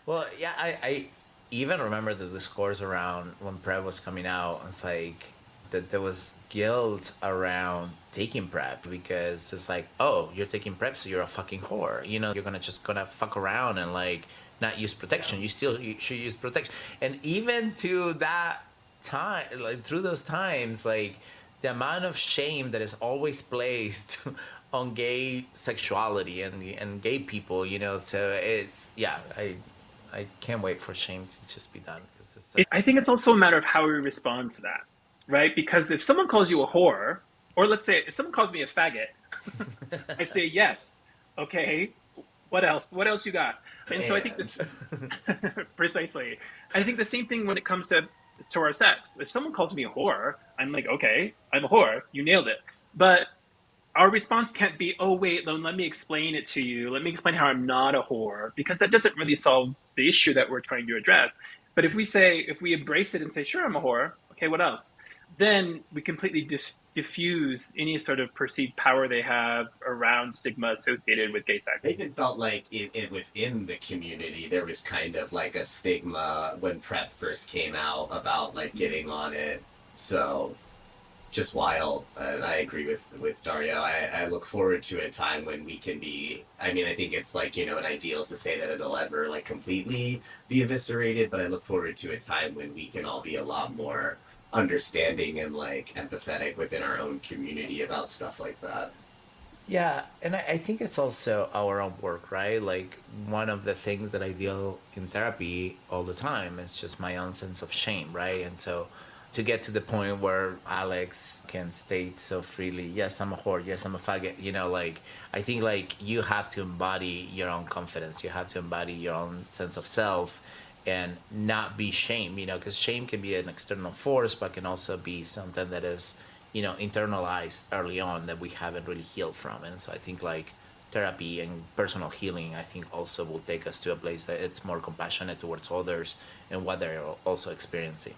Well, yeah, I even remember the discourse around when PrEP was coming out. It's like that there was guilt around taking PrEP because it's like, oh, you're taking PrEP, so you're a fucking whore. You know, you're gonna fuck around and like not use protection. You should use protection. And even to that time, like through those times, like the amount of shame that is always placed on gay sexuality and gay people, you know. So it's I can't wait for shame to just be done. I think it's also a matter of how we respond to that. right? Because if someone calls you a whore, or let's say if someone calls me a faggot, I say yes. Okay. What else? What else you got? And so I think And this precisely. I think the same thing when it comes to our sex. If someone calls me a whore, I'm like, okay, I'm a whore. You nailed it. But our response can't be, oh wait, let me explain it to you. Let me explain how I'm not a whore, because that doesn't really solve the issue that we're trying to address. But if we embrace it and say, sure, I'm a whore. Okay, what else? Then we completely diffuse any sort of perceived power they have around stigma associated with gay sex. I even felt like within the community there was kind of like a stigma when PrEP first came out about like getting on it. So just wild. And I agree with Dario. I look forward to a time when we can be. I mean, I think it's like, an ideal to say that it'll ever like completely be eviscerated, but I look forward to a time when we can all be a lot more understanding and like empathetic within our own community about stuff like that. yeah, and I think it's also our own work, right? Like one of the things that I deal in therapy all the time is just my own sense of shame, right? And so to get to the point where Alex can state so freely, yes, I'm a whore, yes, I'm a faggot, like I think like you have to embody your own confidence, you have to embody your own sense of self and not be shame, because shame can be an external force, but can also be something that is, internalized early on that we haven't really healed from. And so I think like therapy and personal healing, I think also will take us to a place that it's more compassionate towards others and what they're also experiencing.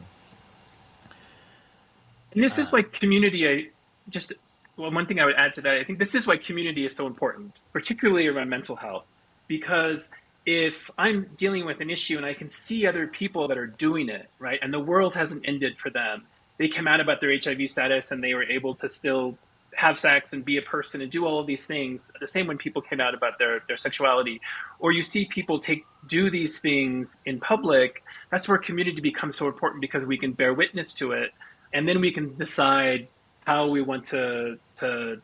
And this is why community, just, well, one thing I would add to that, I think this is why community is so important, particularly around mental health, because if I'm dealing with an issue and I can see other people that are doing it, right, and the world hasn't ended for them, they came out about their HIV status and they were able to still have sex and be a person and do all of these things, the same when people came out about their sexuality, or you see people do these things in public, that's where community becomes so important because we can bear witness to it, and then we can decide how we want to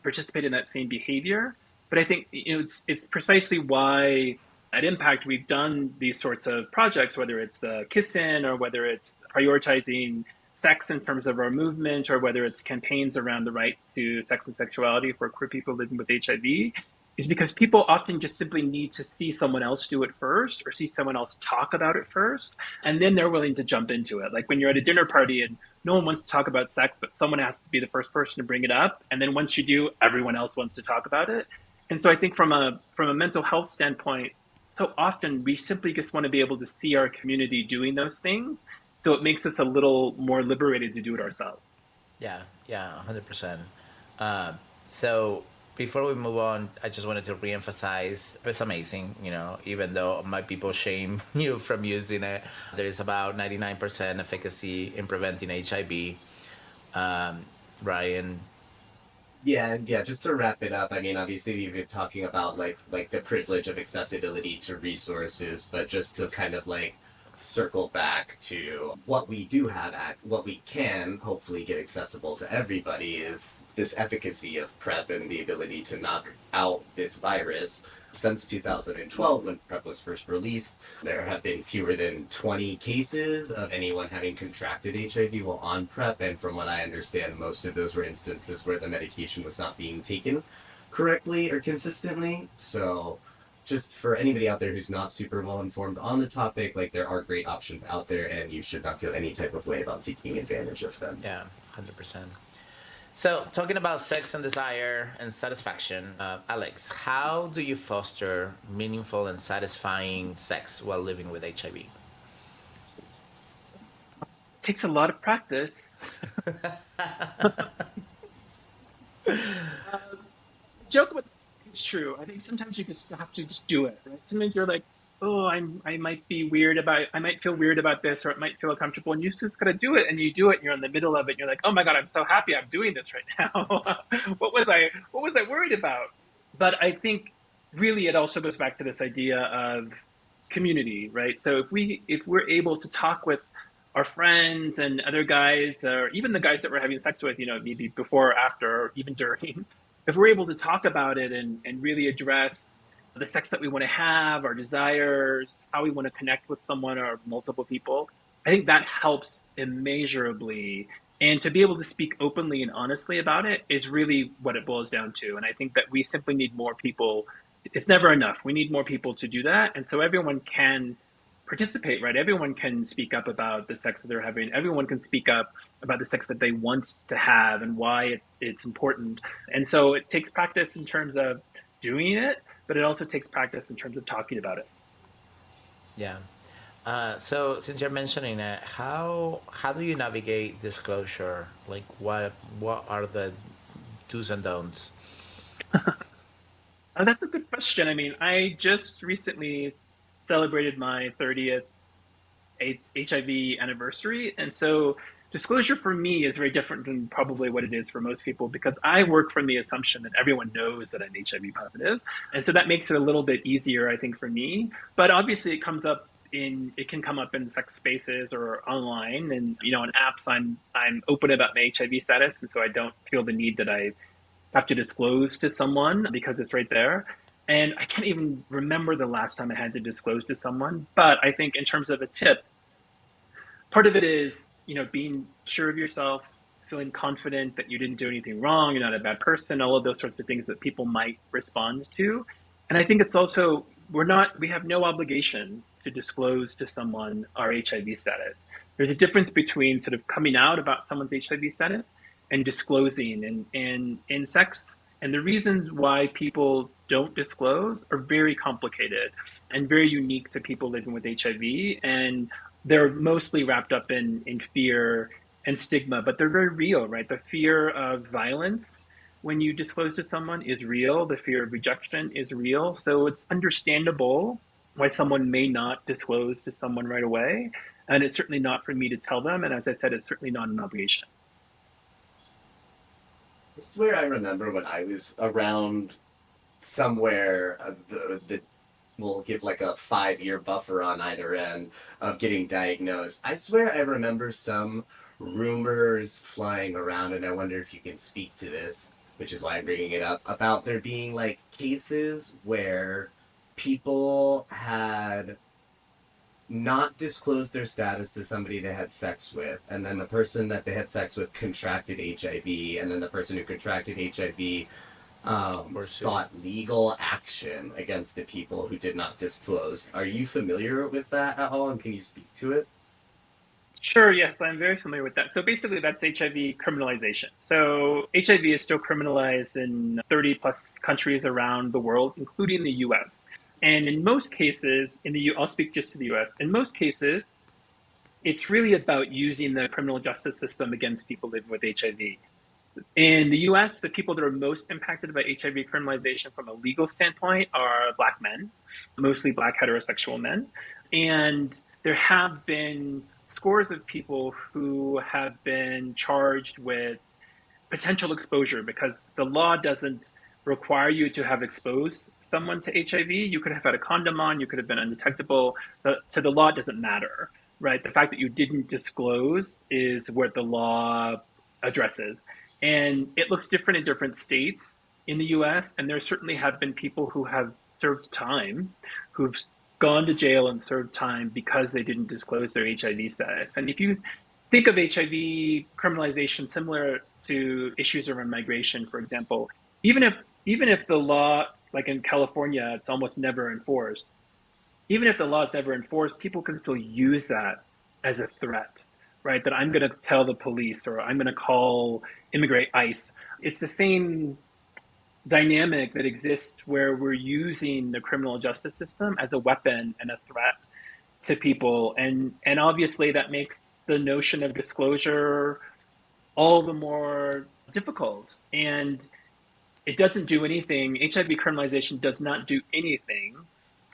participate in that same behavior. But I think it's precisely why at MPact we've done these sorts of projects, whether it's the Kiss In or whether it's prioritizing sex in terms of our movement, or whether it's campaigns around the right to sex and sexuality for queer people living with HIV, is because people often just simply need to see someone else do it first or see someone else talk about it first, and then they're willing to jump into it. Like when you're at a dinner party and no one wants to talk about sex, but someone has to be the first person to bring it up, and then once you do, everyone else wants to talk about it. And so I think from a mental health standpoint, so often we simply just want to be able to see our community doing those things, so it makes us a little more liberated to do it ourselves. Yeah, yeah, 100%. So before we move on, I just wanted to reemphasize it's amazing, even though my people shame you from using it. There is about 99% efficacy in preventing HIV. Ryan. Yeah, and yeah, just to wrap it up, I mean, obviously we've been talking about like the privilege of accessibility to resources, but just to kind of like circle back to what we do have what we can hopefully get accessible to everybody is this efficacy of PrEP and the ability to knock out this virus. Since 2012, when PrEP was first released, there have been fewer than 20 cases of anyone having contracted HIV while on PrEP, and from what I understand, most of those were instances where the medication was not being taken correctly or consistently. So just for anybody out there who's not super well informed on the topic, like there are great options out there and you should not feel any type of way about taking advantage of them. Yeah, 100%. So, talking about sex and desire and satisfaction, Alex, how do you foster meaningful and satisfying sex while living with HIV? It takes a lot of practice. Joke about it's true. I think sometimes you just have to just do it, right? Sometimes you're like, oh, I might be weird about, I might feel weird about this, or it might feel uncomfortable, and you just gotta do it, and you do it, and you're in the middle of it, and you're like, oh my god, I'm so happy I'm doing this right now. What was I worried about? But I think really it also goes back to this idea of community, right? So if we're able to talk with our friends and other guys, or even the guys that we're having sex with, maybe before or after, or even during, if we're able to talk about it and really address the sex that we want to have, our desires, how we want to connect with someone or multiple people, I think that helps immeasurably And to be able to speak openly and honestly about it is really what it boils down to. And I think that we simply need more people. It's never enough. We need more people to do that. And so everyone can participate, right? Everyone can speak up about the sex that they're having. Everyone can speak up about the sex that they want to have and why it's important. And so it takes practice in terms of doing it, but it also takes practice in terms of talking about it. Yeah. So since you're mentioning it, how do you navigate disclosure? Like what are the do's and don'ts? That's a good question. I mean, I just recently celebrated my 30th HIV anniversary. And so disclosure for me is very different than probably what it is for most people because I work from the assumption that everyone knows that I'm HIV positive. And so that makes it a little bit easier, I think, for me. But obviously it can come up in sex spaces or online and on apps I'm open about my HIV status and so I don't feel the need that I have to disclose to someone because it's right there. And I can't even remember the last time I had to disclose to someone. But I think in terms of a tip, part of it is, being sure of yourself, feeling confident that you didn't do anything wrong, you're not a bad person, all of those sorts of things that people might respond to. And I think it's also, we have no obligation to disclose to someone our HIV status. There's a difference between sort of coming out about someone's HIV status and disclosing. And in sex, and the reasons why people don't disclose are very complicated and very unique to people living with HIV. And they're mostly wrapped up in fear and stigma, but they're very real, right? The fear of violence when you disclose to someone is real. The fear of rejection is real. So it's understandable why someone may not disclose to someone right away. And it's certainly not for me to tell them. And as I said, it's certainly not an obligation. I swear I remember when I was around somewhere, we'll give like a 5-year buffer on either end of getting diagnosed. I swear I remember some rumors flying around, and I wonder if you can speak to this, which is why I'm bringing it up, about there being like cases where people had not disclosed their status to somebody they had sex with, and then the person that they had sex with contracted HIV, and then the person who contracted HIV sought legal action against the people who did not disclose. Are you familiar with that at all, and can you speak to it? Sure, yes, I'm very familiar with that. So basically, that's HIV criminalization. So HIV is still criminalized in 30 plus countries around the world, including the US. And in most cases, I'll speak just to the US. In most cases, it's really about using the criminal justice system against people living with HIV. In the US, the people that are most impacted by HIV criminalization from a legal standpoint are Black men, mostly Black heterosexual men. And there have been scores of people who have been charged with potential exposure because the law doesn't require you to have exposed someone to HIV. You could have had a condom on, you could have been undetectable. So the law doesn't matter, right? The fact that you didn't disclose is what the law addresses. And it looks different in different states in the US. And there certainly have been people who have served time, who've gone to jail and served time because they didn't disclose their HIV status. And if you think of HIV criminalization similar to issues around migration, for example, even if the law, like in California, it's almost never enforced, even if the law is never enforced, people can still use that as a threat, right? That I'm going to tell the police or I'm going to call immigrate ICE. It's the same dynamic that exists where we're using the criminal justice system as a weapon and a threat to people. And obviously that makes the notion of disclosure all the more difficult. And it doesn't do anything. HIV criminalization does not do anything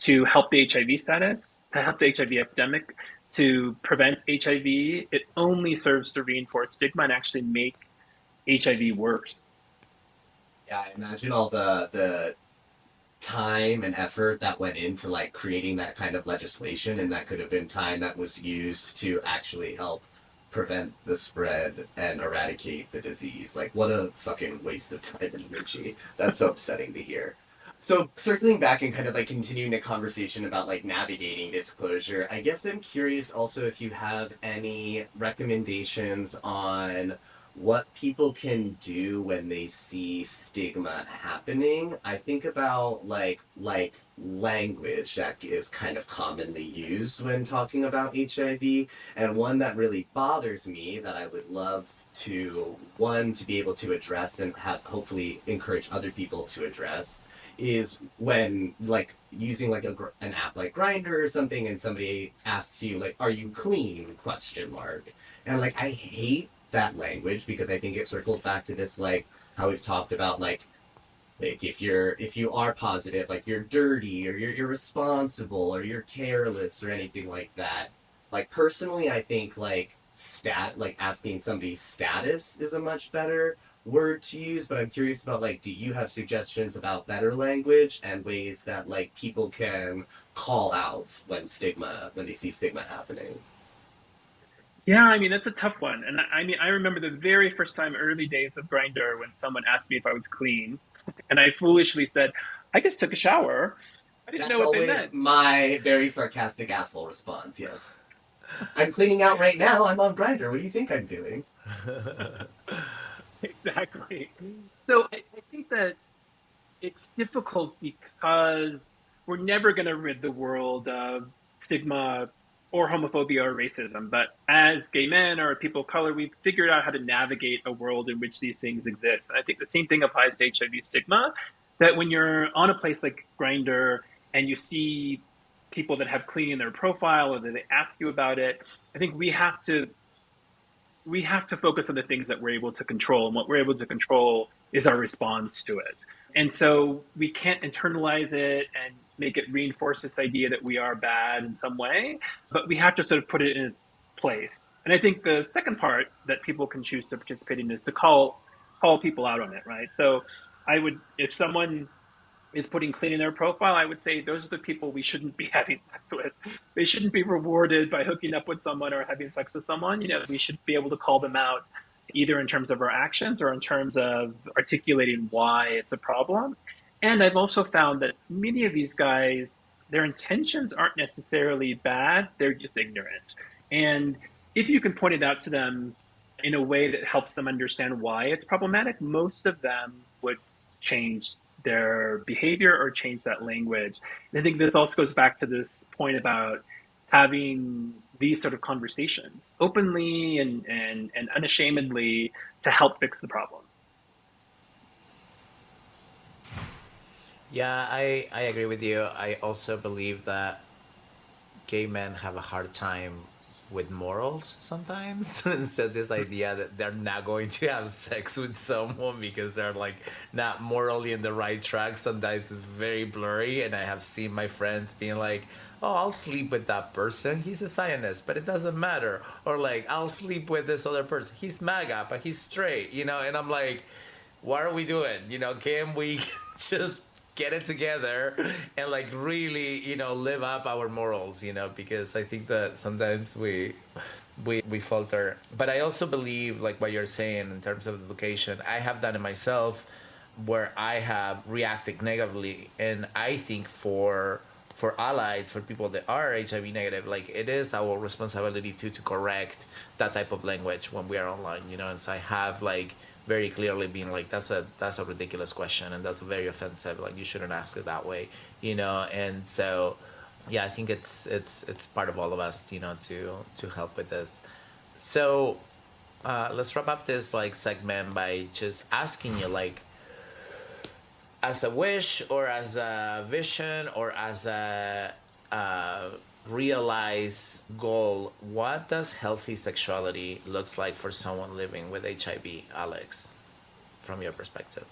to help the HIV status, to help the HIV epidemic, to prevent HIV. It only serves to reinforce stigma and actually make HIV worse. Yeah, I imagine all the time and effort that went into like creating that kind of legislation, and that could have been time that was used to actually help prevent the spread and eradicate the disease. Like, what a fucking waste of time and energy. That's so upsetting to hear. So circling back and kind of like continuing the conversation about like navigating disclosure, I guess I'm curious also if you have any recommendations on what people can do when they see stigma happening. I think about like language that is kind of commonly used when talking about HIV, and one that really bothers me that I would love to one to be able to address and have hopefully encourage other people to address is when like using like an app like Grinder or something, and somebody asks you like, "Are you clean?" question mark. And like I hate that language because I think it circles back to this like how we've talked about like if you are positive, like you're dirty or you're irresponsible or you're careless or anything like that. Like personally, I think like asking somebody's status is a much better word to use, but I'm curious about like, do you have suggestions about better language and ways that like people can call out when they see stigma happening? Yeah, I mean, that's a tough one. And I mean, I remember the very first time, early days of Grindr, when someone asked me if I was clean, and I foolishly said, I just took a shower. I didn't know That's what they always meant. my very sarcastic asshole response. Yes. I'm cleaning out right now. I'm on Grinder. What do you think I'm doing? Exactly. So I think that it's difficult because we're never going to rid the world of stigma or homophobia or racism. But as gay men or people of color, we've figured out how to navigate a world in which these things exist. And I think the same thing applies to HIV stigma, that when you're on a place like Grindr and you see people that have clean in their profile or that they ask you about it, I think we have to focus on the things that we're able to control, and what we're able to control is our response to it. And so we can't internalize it and make it reinforce this idea that we are bad in some way, but we have to sort of put it in its place. And I think the second part that people can choose to participate in is to call people out on it, right? So I would, if someone is putting clean in their profile, I would say those are the people we shouldn't be having sex with. They shouldn't be rewarded by hooking up with someone or having sex with someone. We should be able to call them out either in terms of our actions or in terms of articulating why it's a problem. And I've also found that many of these guys, their intentions aren't necessarily bad, they're just ignorant. And if you can point it out to them in a way that helps them understand why it's problematic, most of them would change their behavior or change that language. And I think this also goes back to this point about having these sort of conversations openly and unashamedly to help fix the problem. Yeah, I agree with you. I also believe that gay men have a hard time with morals sometimes. And so this idea that they're not going to have sex with someone because they're like not morally in the right track sometimes is very blurry. And I have seen my friends being like, oh, I'll sleep with that person, he's a Zionist, but it doesn't matter. Or like, I'll sleep with this other person, he's MAGA but he's straight, and I'm like, what are we doing? Can we just get it together and like really, live up our morals, because I think that sometimes we falter. But I also believe like what you're saying in terms of education. I have done it myself where I have reacted negatively, and I think for allies, for people that are HIV negative, like it is our responsibility to correct that type of language when we are online, And so I have like very clearly been like, that's a ridiculous question and that's very offensive. Like you shouldn't ask it that way. And so, yeah, I think it's part of all of us, to help with this. So let's wrap up this like segment by just asking you like, as a wish or as a vision or as a realized goal, what does healthy sexuality looks like for someone living with HIV, Alex, from your perspective?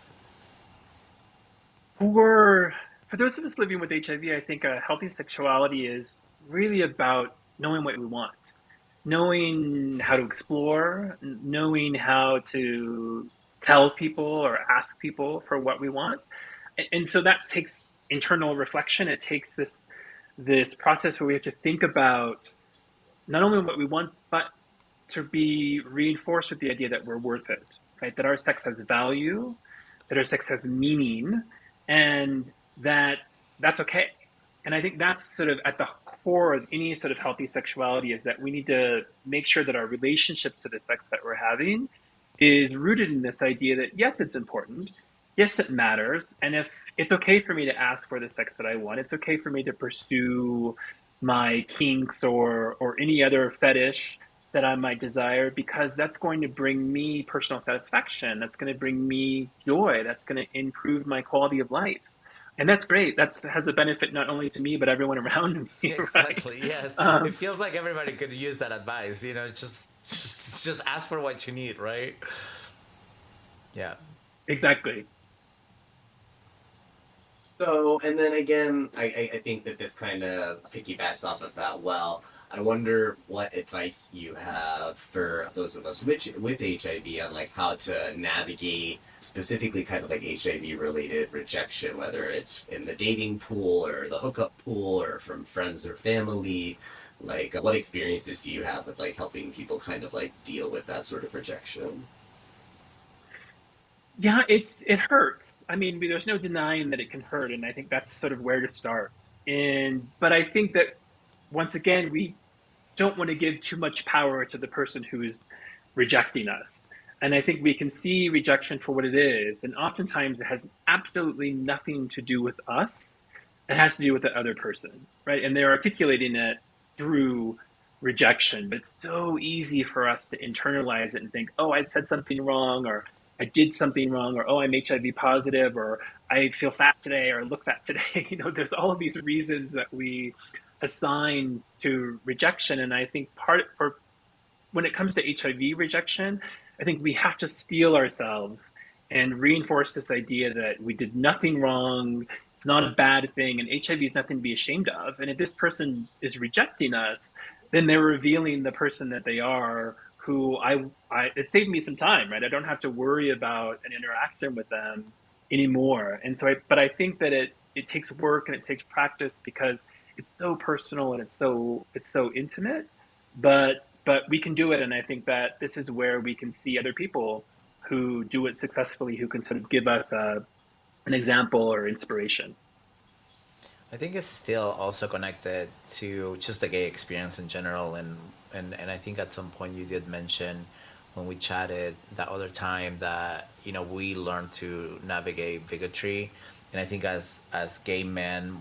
For those of us living with HIV, I think a healthy sexuality is really about knowing what we want, knowing how to explore, knowing how to tell people or ask people for what we want. And so that takes internal reflection. It takes this process where we have to think about not only what we want, but to be reinforced with the idea that we're worth it, right? That our sex has value, that our sex has meaning, and that that's okay. And I think that's sort of at the core of any sort of healthy sexuality, is that we need to make sure that our relationships to the sex that we're having is rooted in this idea that yes, it's important. Yes, it matters. And if it's okay for me to ask for the sex that I want, it's okay for me to pursue my kinks or any other fetish that I might desire, because that's going to bring me personal satisfaction. That's going to bring me joy. That's going to improve my quality of life. And that's great. That has a benefit not only to me, but everyone around me, right? Exactly. Yes. It Um, feels like everybody could use that advice. Just ask for what you need, right? Yeah. exactly. So, and then again, I think that this kind of piggybacks off of that well. I wonder what advice you have for those of us with HIV on like how to navigate specifically kind of like HIV related rejection, whether it's in the dating pool or the hookup pool or from friends or family. Like, what experiences do you have with like helping people kind of like deal with that sort of rejection? Yeah, it hurts. I mean, there's no denying that it can hurt, and I think that's sort of where to start. And but I think that once again, we don't want to give too much power to the person who is rejecting us. And I think we can see rejection for what it is. And oftentimes it has absolutely nothing to do with us. It has to do with the other person, right? And they're articulating it through rejection. But it's so easy for us to internalize it and think, oh, I said something wrong, or I did something wrong, or oh, I'm HIV positive, or I feel fat today, or look fat today. There's all of these reasons that we assign to rejection. And I think part for when it comes to HIV rejection, I think we have to steel ourselves and reinforce this idea that we did nothing wrong. It's not a bad thing, and HIV is nothing to be ashamed of. And if this person is rejecting us, then they're revealing the person that they are. Who it saved me some time, right? I don't have to worry about an interaction with them anymore. And so, but I think that it takes work and it takes practice, because it's so personal and it's so intimate, but we can do it. And I think that this is where we can see other people who do it successfully, who can sort of give us an example or inspiration. I think it's still also connected to just the gay experience in general, and I think at some point you did mention when we chatted that other time that we learned to navigate bigotry, and I think as gay men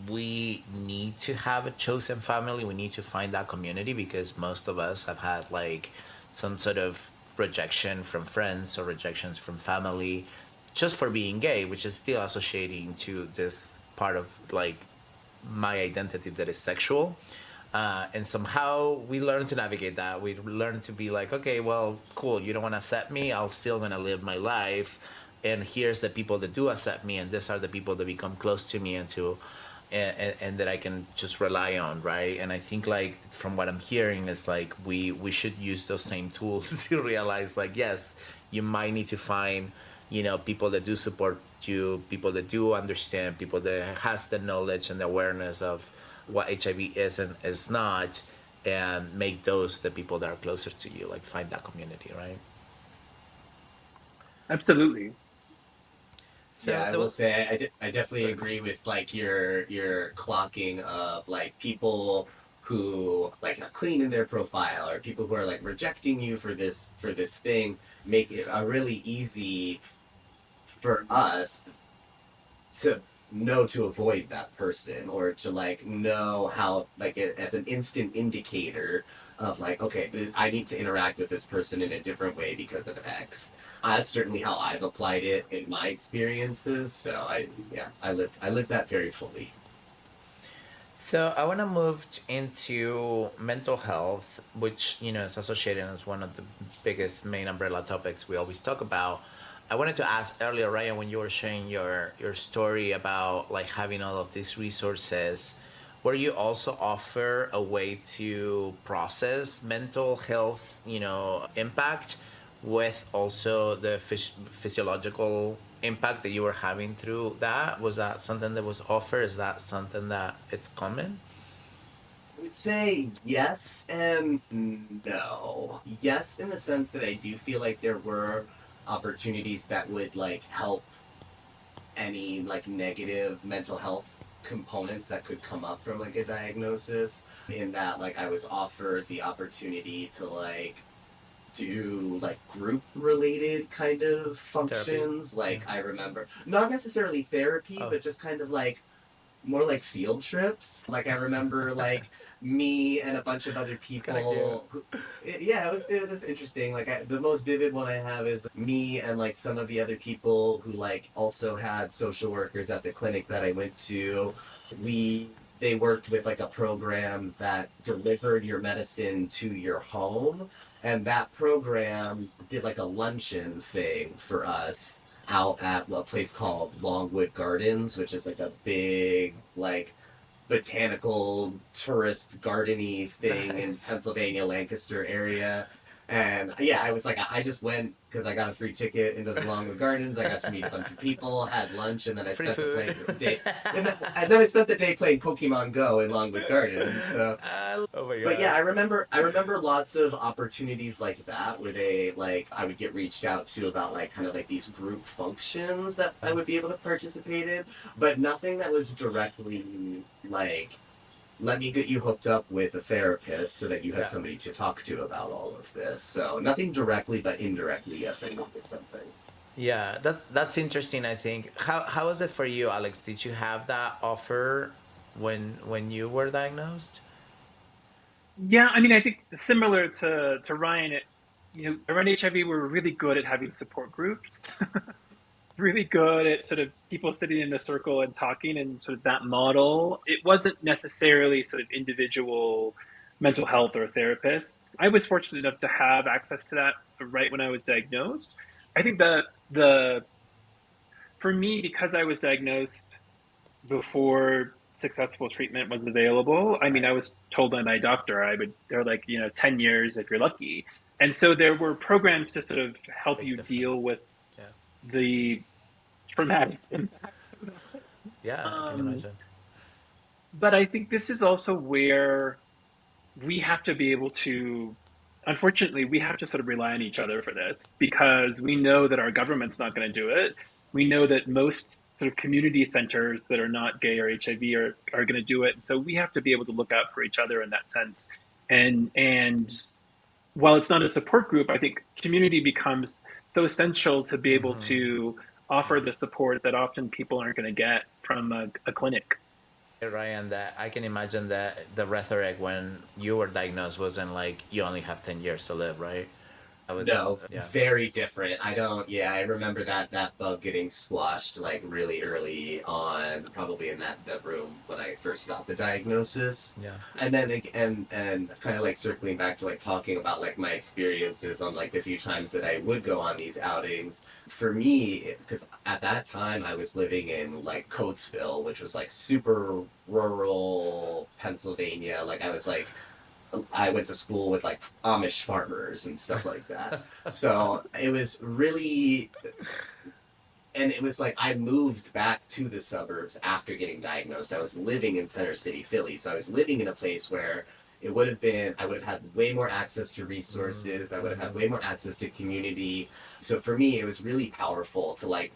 we need to have a chosen family. We need to find that community because most of us have had like some sort of rejection from friends or rejections from family just for being gay, which is still associating to this part of like my identity that is sexual. And somehow we learn to navigate that. We learn to be like, okay, well, cool. You don't want to accept me. I'll still gonna live my life. And here's the people that do accept me, and these are the people that become close to me and that I can just rely on, right? And I think like from what I'm hearing is like we should use those same tools to realize like yes, you might need to find people that do support you, people that do understand, people that has the knowledge and the awareness of what HIV is and is not, and make those the people that are closer to you, like find that community, right? Absolutely. Yeah, So I there will was. say I definitely agree with like your clocking of like people who like have clean in their profile or people who are like rejecting you for this thing make it really easy for us to know to avoid that person or to like know how like it, as an instant indicator of like okay I need to interact with this person in a different way because of X. That's certainly how I've applied it in my experiences. So I live that very fully. So I want to move into mental health, which is associated as one of the biggest main umbrella topics we always talk about. I wanted to ask earlier, Ryan, when you were sharing your story about like having all of these resources, where you also offer a way to process mental health, impact with also the physiological impact that you were having through that. Was that something that was offered? Is that something that it's common? I would say yes and no. Yes, in the sense that I do feel like there were opportunities that would like help any like negative mental health components that could come up from like a diagnosis, in that like I was offered the opportunity to like do like group related kind of functions. Therapy. Like I remember not necessarily therapy, Oh. but just kind of like more like field trips. Like I remember like me and a bunch of other people yeah, it was interesting. Like the most vivid one I have is me and like some of the other people who like also had social workers at the clinic that I went to. They worked with like a program that delivered your medicine to your home, and that program did like a luncheon thing for us out at a place called Longwood Gardens, which is like a big like botanical tourist gardeny thing in Nice. Pennsylvania, Lancaster area. And yeah, I was like, I just went because I got a free ticket into the Longwood Gardens. I got to meet a bunch of people, had lunch, and then I Free spent food. the day. And then I spent the day playing Pokemon Go in Longwood Gardens. So Oh my god. but yeah, I remember lots of opportunities like that where they like I would get reached out to about like kind of like these group functions that I would be able to participate in, but nothing that was directly like let me get you hooked up with a therapist so that you have Yeah. somebody to talk to about all of this. So nothing directly, but indirectly, yes, I needed something. Yeah, that's interesting. I think. How was it for you, Alex? Did you have that offer when you were diagnosed? Yeah, I mean, I think similar to Ryan, around HIV, we're really good at having support groups, really good at sort of people sitting in a circle and talking, and sort of that model. It wasn't necessarily sort of individual mental health or therapists. I was fortunate enough to have access to that right when I was diagnosed. I think that the for me, because I was diagnosed before successful treatment was available. I mean, Right. I was told by my doctor, they're like, 10 years if you're lucky. And so there were programs to sort of help Big you deal difference. with Yeah. the traumatic impacts. Yeah, I can Um, imagine. but I think this is also where we have to be able to, unfortunately, we have to sort of rely on each other for this because we know that our government's not going to do it. We know that most sort of community centers that are not gay or HIV are going to do it. And so we have to be able to look out for each other in that sense. And while it's not a support group, I think community becomes so essential to be able Mm-hmm. to offer Yeah. the support that often people aren't going to get from a clinic. Ryan, that I can imagine that the rhetoric when you were diagnosed wasn't like you only have 10 years to live, right? I was. No, Yeah. very different. I don't. Yeah, I remember that bug getting squashed like really early on, probably in that room when I first got the diagnosis. Yeah. And then and it's kind of like circling back to like talking about like my experiences on like the few times that I would go on these outings. For me, because at that time I was living in like Coatesville, which was like super rural Pennsylvania. Like I went to school with like Amish farmers and stuff like that. So it was really, and it was like I moved back to the suburbs after getting diagnosed. I was living in Center City, Philly. So I was living in a place where I would have had way more access to resources. I would have had way more access to community. So for me, it was really powerful to like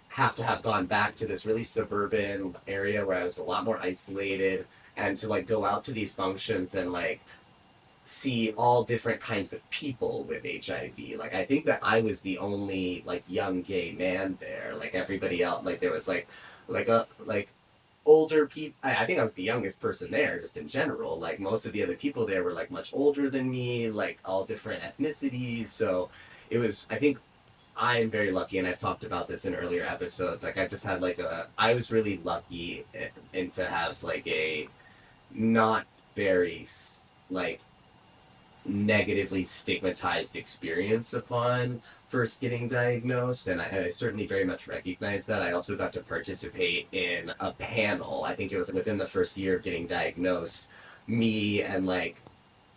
have to have gone back to this really suburban area where I was a lot more isolated, and to like go out to these functions and like see all different kinds of people with HIV. Like I think that I was the only like young gay man there. Like everybody else, like there was like older people. I think I was the youngest person there, just in general. Like most of the other people there were like much older than me, like all different ethnicities. So it was. I think I am very lucky, and I've talked about this in earlier episodes. Like I've just had I was really lucky in to have like a not very like negatively stigmatized experience upon first getting diagnosed, and I certainly very much recognize that. I also got to participate in a panel. I think it was within the first year of getting diagnosed. Me and like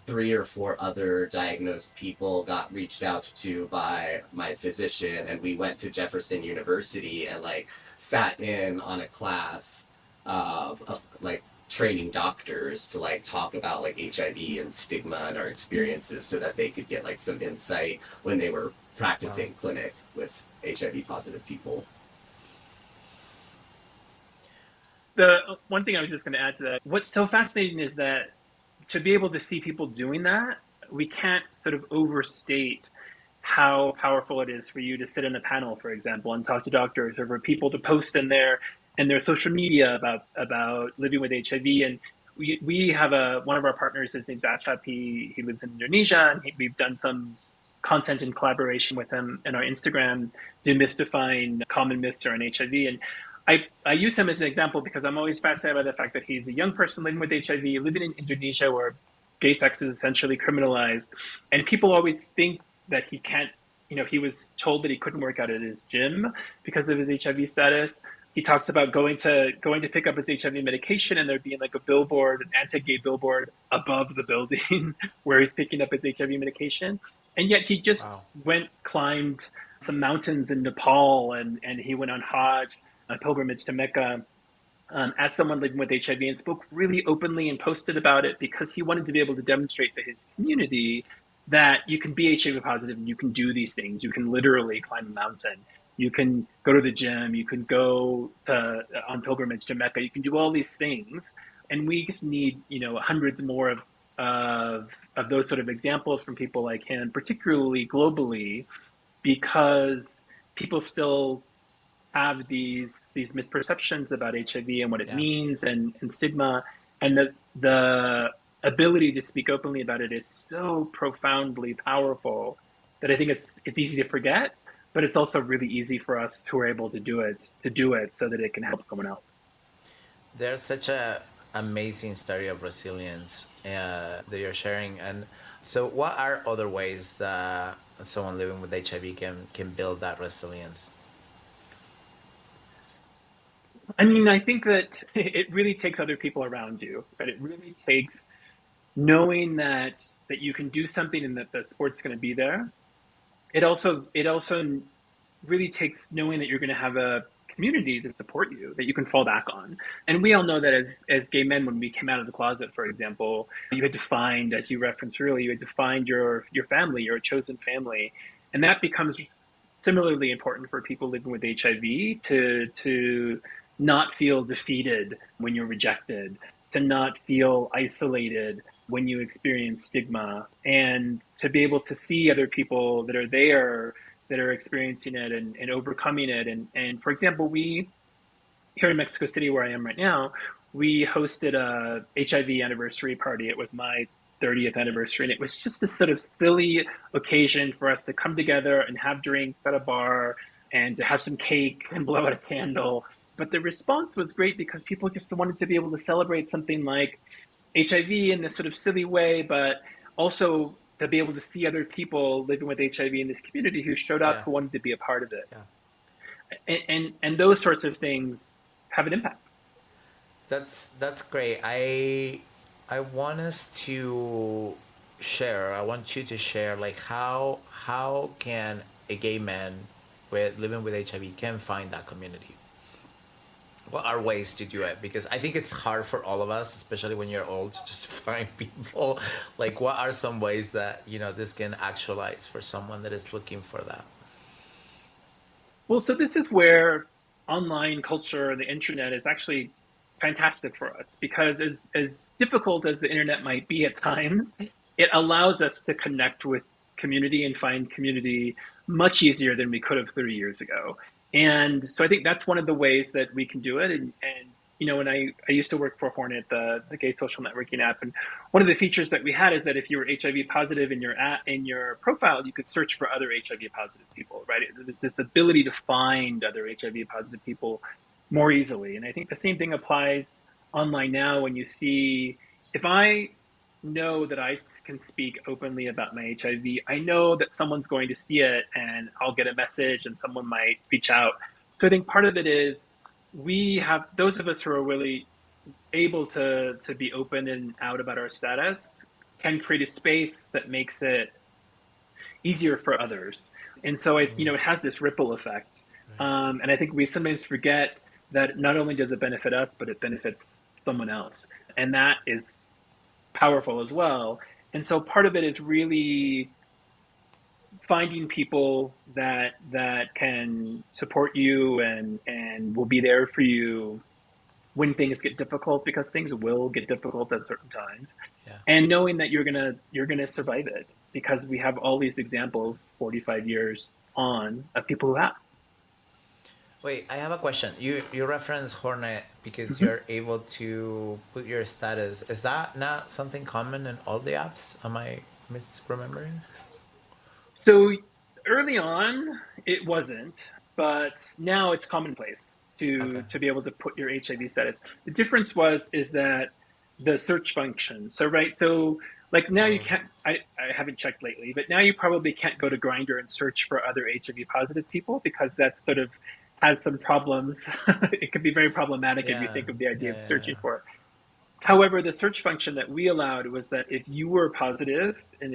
3 or 4 other diagnosed people got reached out to by my physician, and we went to Jefferson University and like sat in on a class of like training doctors to like talk about like HIV and stigma and our experiences so that they could get like some insight when they were Wow. practicing clinic with HIV positive people. The one thing I was just going to add to that, what's so fascinating is that to be able to see people doing that, we can't sort of overstate how powerful it is for you to sit in a panel, for example, and talk to doctors, or for people to post in their social media about living with HIV. And we have one of our partners, his name's Achap. He lives in Indonesia, and we've done some content in collaboration with him in our Instagram, demystifying common myths around HIV. And I use him as an example because I'm always fascinated by the fact that he's a young person living with HIV, living in Indonesia, where gay sex is essentially criminalized. And people always think that he can't, he was told that he couldn't work out at his gym because of his HIV status. He talks about going to pick up his HIV medication, and there being like a billboard, an anti-gay billboard above the building where he's picking up his HIV medication. And yet he just climbed some mountains in Nepal, and he went on Hajj, a pilgrimage to Mecca, as someone living with HIV, and spoke really openly and posted about it because he wanted to be able to demonstrate to his community that you can be HIV positive and you can do these things. You can literally climb a mountain. You can go to the gym. You can go on pilgrimage to Mecca. You can do all these things. And we just need, hundreds more of those sort of examples from people like him, particularly globally, because people still have these misperceptions about HIV and what it means, and stigma, and the ability to speak openly about it is so profoundly powerful that I think it's easy to forget, but it's also really easy for us who are able to do it so that it can help someone else. There's such a amazing story of resilience that you're sharing. And so what are other ways that someone living with HIV can build that resilience? I mean, I think that it really takes other people around you, but it really takes knowing that you can do something and that the support's going to be there. It also really takes knowing that you're going to have a community to support you, that you can fall back on. And we all know that as gay men, when we came out of the closet, for example, you had to find, as you referenced earlier, you had to find your family, your chosen family. And that becomes similarly important for people living with HIV to not feel defeated when you're rejected, to not feel isolated when you experience stigma, and to be able to see other people that are there, that are experiencing it and overcoming it. And for example, we, here in Mexico City, where I am right now, we hosted a HIV anniversary party. It was my 30th anniversary, and it was just a sort of silly occasion for us to come together and have drinks at a bar and to have some cake and blow out a candle. But the response was great because people just wanted to be able to celebrate something like HIV in this sort of silly way, but also to be able to see other people living with HIV in this community who showed up, who wanted to be a part of it. And those sorts of things have an impact. That's great. I want us to share. I want you to share, like, how can a gay man living with HIV can find that community? What are ways to do it? Because I think it's hard for all of us, especially when you're old, to just find people. Like, what are some ways that this can actualize for someone that is looking for that? Well, so this is where online culture and the internet is actually fantastic for us, because as difficult as the internet might be at times, it allows us to connect with community and find community much easier than we could have 30 years ago. And so I think that's one of the ways that we can do it. And when I used to work for Hornet, the gay social networking app, and one of the features that we had is that if you were HIV positive in your profile, you could search for other HIV positive people, right? There's this ability to find other HIV positive people more easily. And I think the same thing applies online now. When you see, if I know that I can speak openly about my HIV, I know that someone's going to see it and I'll get a message and someone might reach out. So I think part of it is we have, those of us who are really able to be open and out about our status can create a space that makes it easier for others. And so it has this ripple effect. And I think we sometimes forget that not only does it benefit us, but it benefits someone else. And that is powerful as well. And so part of it is really finding people that can support you and will be there for you when things get difficult, because things will get difficult at certain times, Yeah. and knowing that you're gonna survive it, because we have all these examples 45 years on of people who have. Wait, I have a question. You reference Hornet because Mm-hmm. you're able to put your status. Is that not something common in all the apps? Am I misremembering? So early on, it wasn't, but now it's commonplace Okay. to be able to put your HIV status. The difference is that the search function. So right, so like now you Oh. can't. I haven't checked lately, but now you probably can't go to Grindr and search for other HIV positive people, because that sort of has some problems. It could be very problematic if you Yeah. think of the idea Yeah. of Yeah. searching Yeah. for. However, the search function that we allowed was that if you were positive and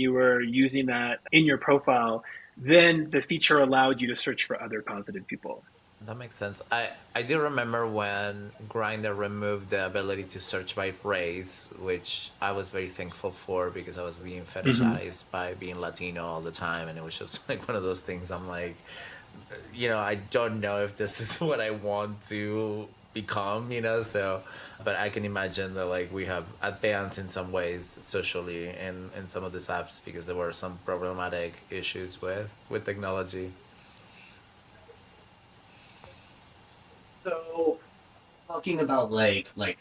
you were using that in your profile, then the feature allowed you to search for other positive people. That makes sense. I do remember when Grindr removed the ability to search by race, which I was very thankful for because I was being Mm-hmm. fetishized by being Latino all the time, and it was just like one of those things. I'm like, I don't know if this is what I want to become, so but I can imagine that like we have advanced in some ways socially in some of these apps because there were some problematic issues with technology. So talking about like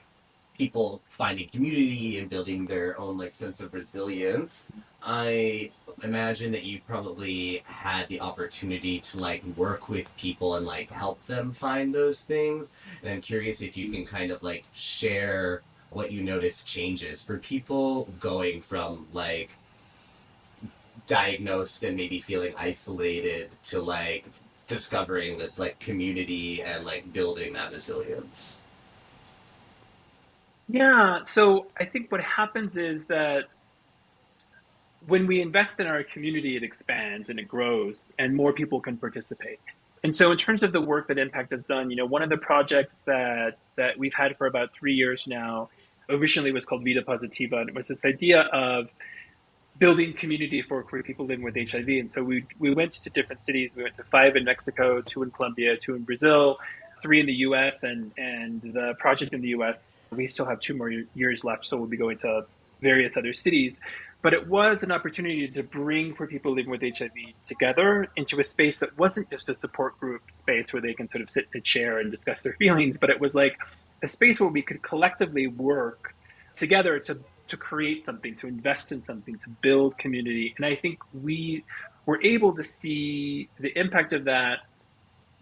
people finding community and building their own like sense of resilience, I imagine that you've probably had the opportunity to like work with people and like help them find those things. And I'm curious if you can kind of like share what you notice changes for people going from like diagnosed and maybe feeling isolated to like discovering this like community and like building that resilience. Yeah, so I think what happens is that when we invest in our community, it expands and it grows, and more people can participate. And so, in terms of the work that MPact has done, one of the projects that we've had for about 3 years now, originally was called Vida Positiva, and it was this idea of building community for queer people living with HIV. And so we went to different cities. We went to 5 in Mexico, 2 in Colombia, 2 in Brazil, 3 in the US, and the project in the US, we still have 2 more years left, so we'll be going to various other cities. But it was an opportunity to bring queer people living with HIV together into a space that wasn't just a support group space where they can sort of sit in a chair and discuss their feelings, but it was like a space where we could collectively work together to create something, to invest in something, to build community. And I think we were able to see the impact of that,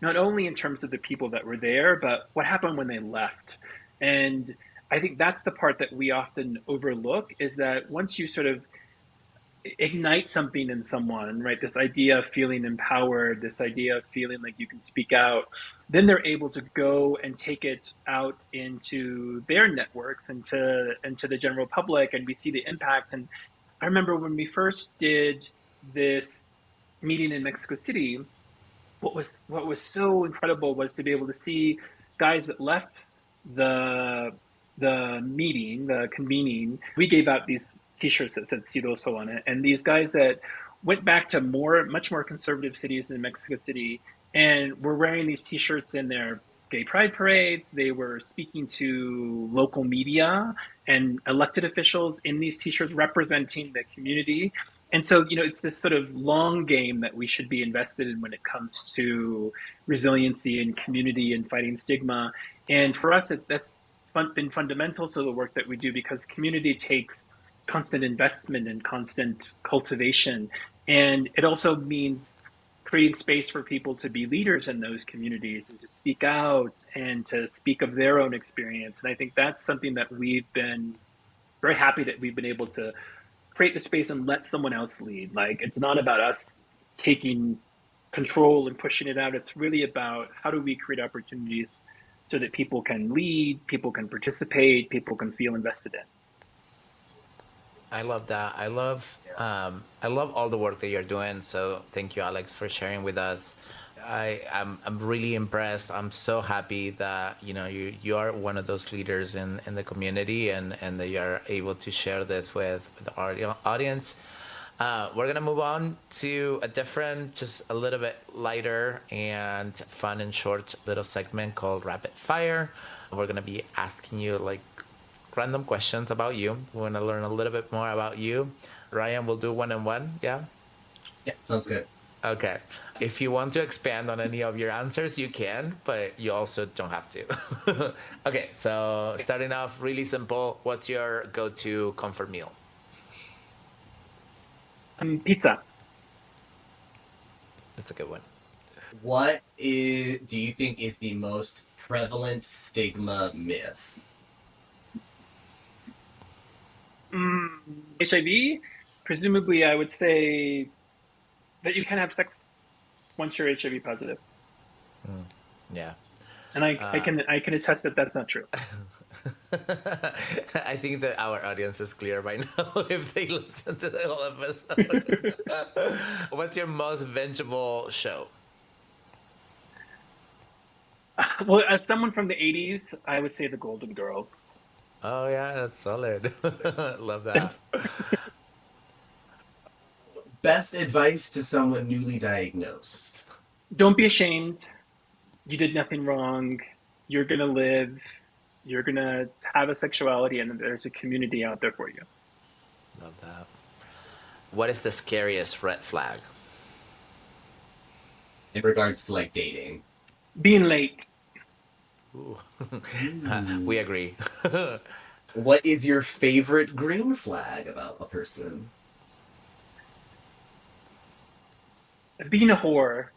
not only in terms of the people that were there, but what happened when they left. And I think that's the part that we often overlook, is that once you sort of ignite something in someone, right? This idea of feeling empowered, this idea of feeling like you can speak out, then they're able to go and take it out into their networks and to the general public, and we see the impact. And I remember when we first did this meeting in Mexico City, what was so incredible was to be able to see guys that left the meeting, the convening. We gave out these T-shirts that said "Sidoso" on it, and these guys that went back to much more conservative cities in Mexico City, and were wearing these T-shirts in their gay pride parades. They were speaking to local media and elected officials in these T-shirts, representing the community. And so, it's this sort of long game that we should be invested in when it comes to resiliency and community and fighting stigma. And for us, that's been fundamental to the work that we do, because community takes constant investment and constant cultivation. And it also means creating space for people to be leaders in those communities and to speak out and to speak of their own experience. And I think that's something that we've been very happy that we've been able to create the space and let someone else lead. Like, it's not about us taking control and pushing it out. It's really about how do we create opportunities so that people can lead, people can participate, people can feel invested in. I love that. I love all the work that you're doing. So thank you, Alex, for sharing with us. I'm really impressed. I'm so happy that you are one of those leaders in the community, and that you are able to share this with our audience. We're gonna move on to a different, just a little bit lighter and fun and short little segment called Rapid Fire. We're going to be asking you like random questions about you. We want to learn a little bit more about you. Ryan, we'll do one on one. Yeah. Yeah, sounds good. Okay. If you want to expand on any of your answers, you can, but you also don't have to. Okay, so starting off really simple, what's your go-to comfort meal? Pizza. That's a good one. Do you think is the most prevalent stigma myth? HIV, presumably, I would say that you can have sex once you're HIV positive, Yeah. and I can attest that that's not true. I think that our audience is clear by now if they listen to the whole episode. What's your most bingeable show? Well, as someone from the '80s, I would say the Golden Girls. Oh yeah, that's solid. Love that. Best advice to someone newly diagnosed. Don't be ashamed. You did nothing wrong. You're gonna live. You're gonna have a sexuality, and there's a community out there for you. Love that. What is the scariest red flag? In regards to like dating. Being late. Ooh. We agree. What is your favorite green flag about a person? Being a whore.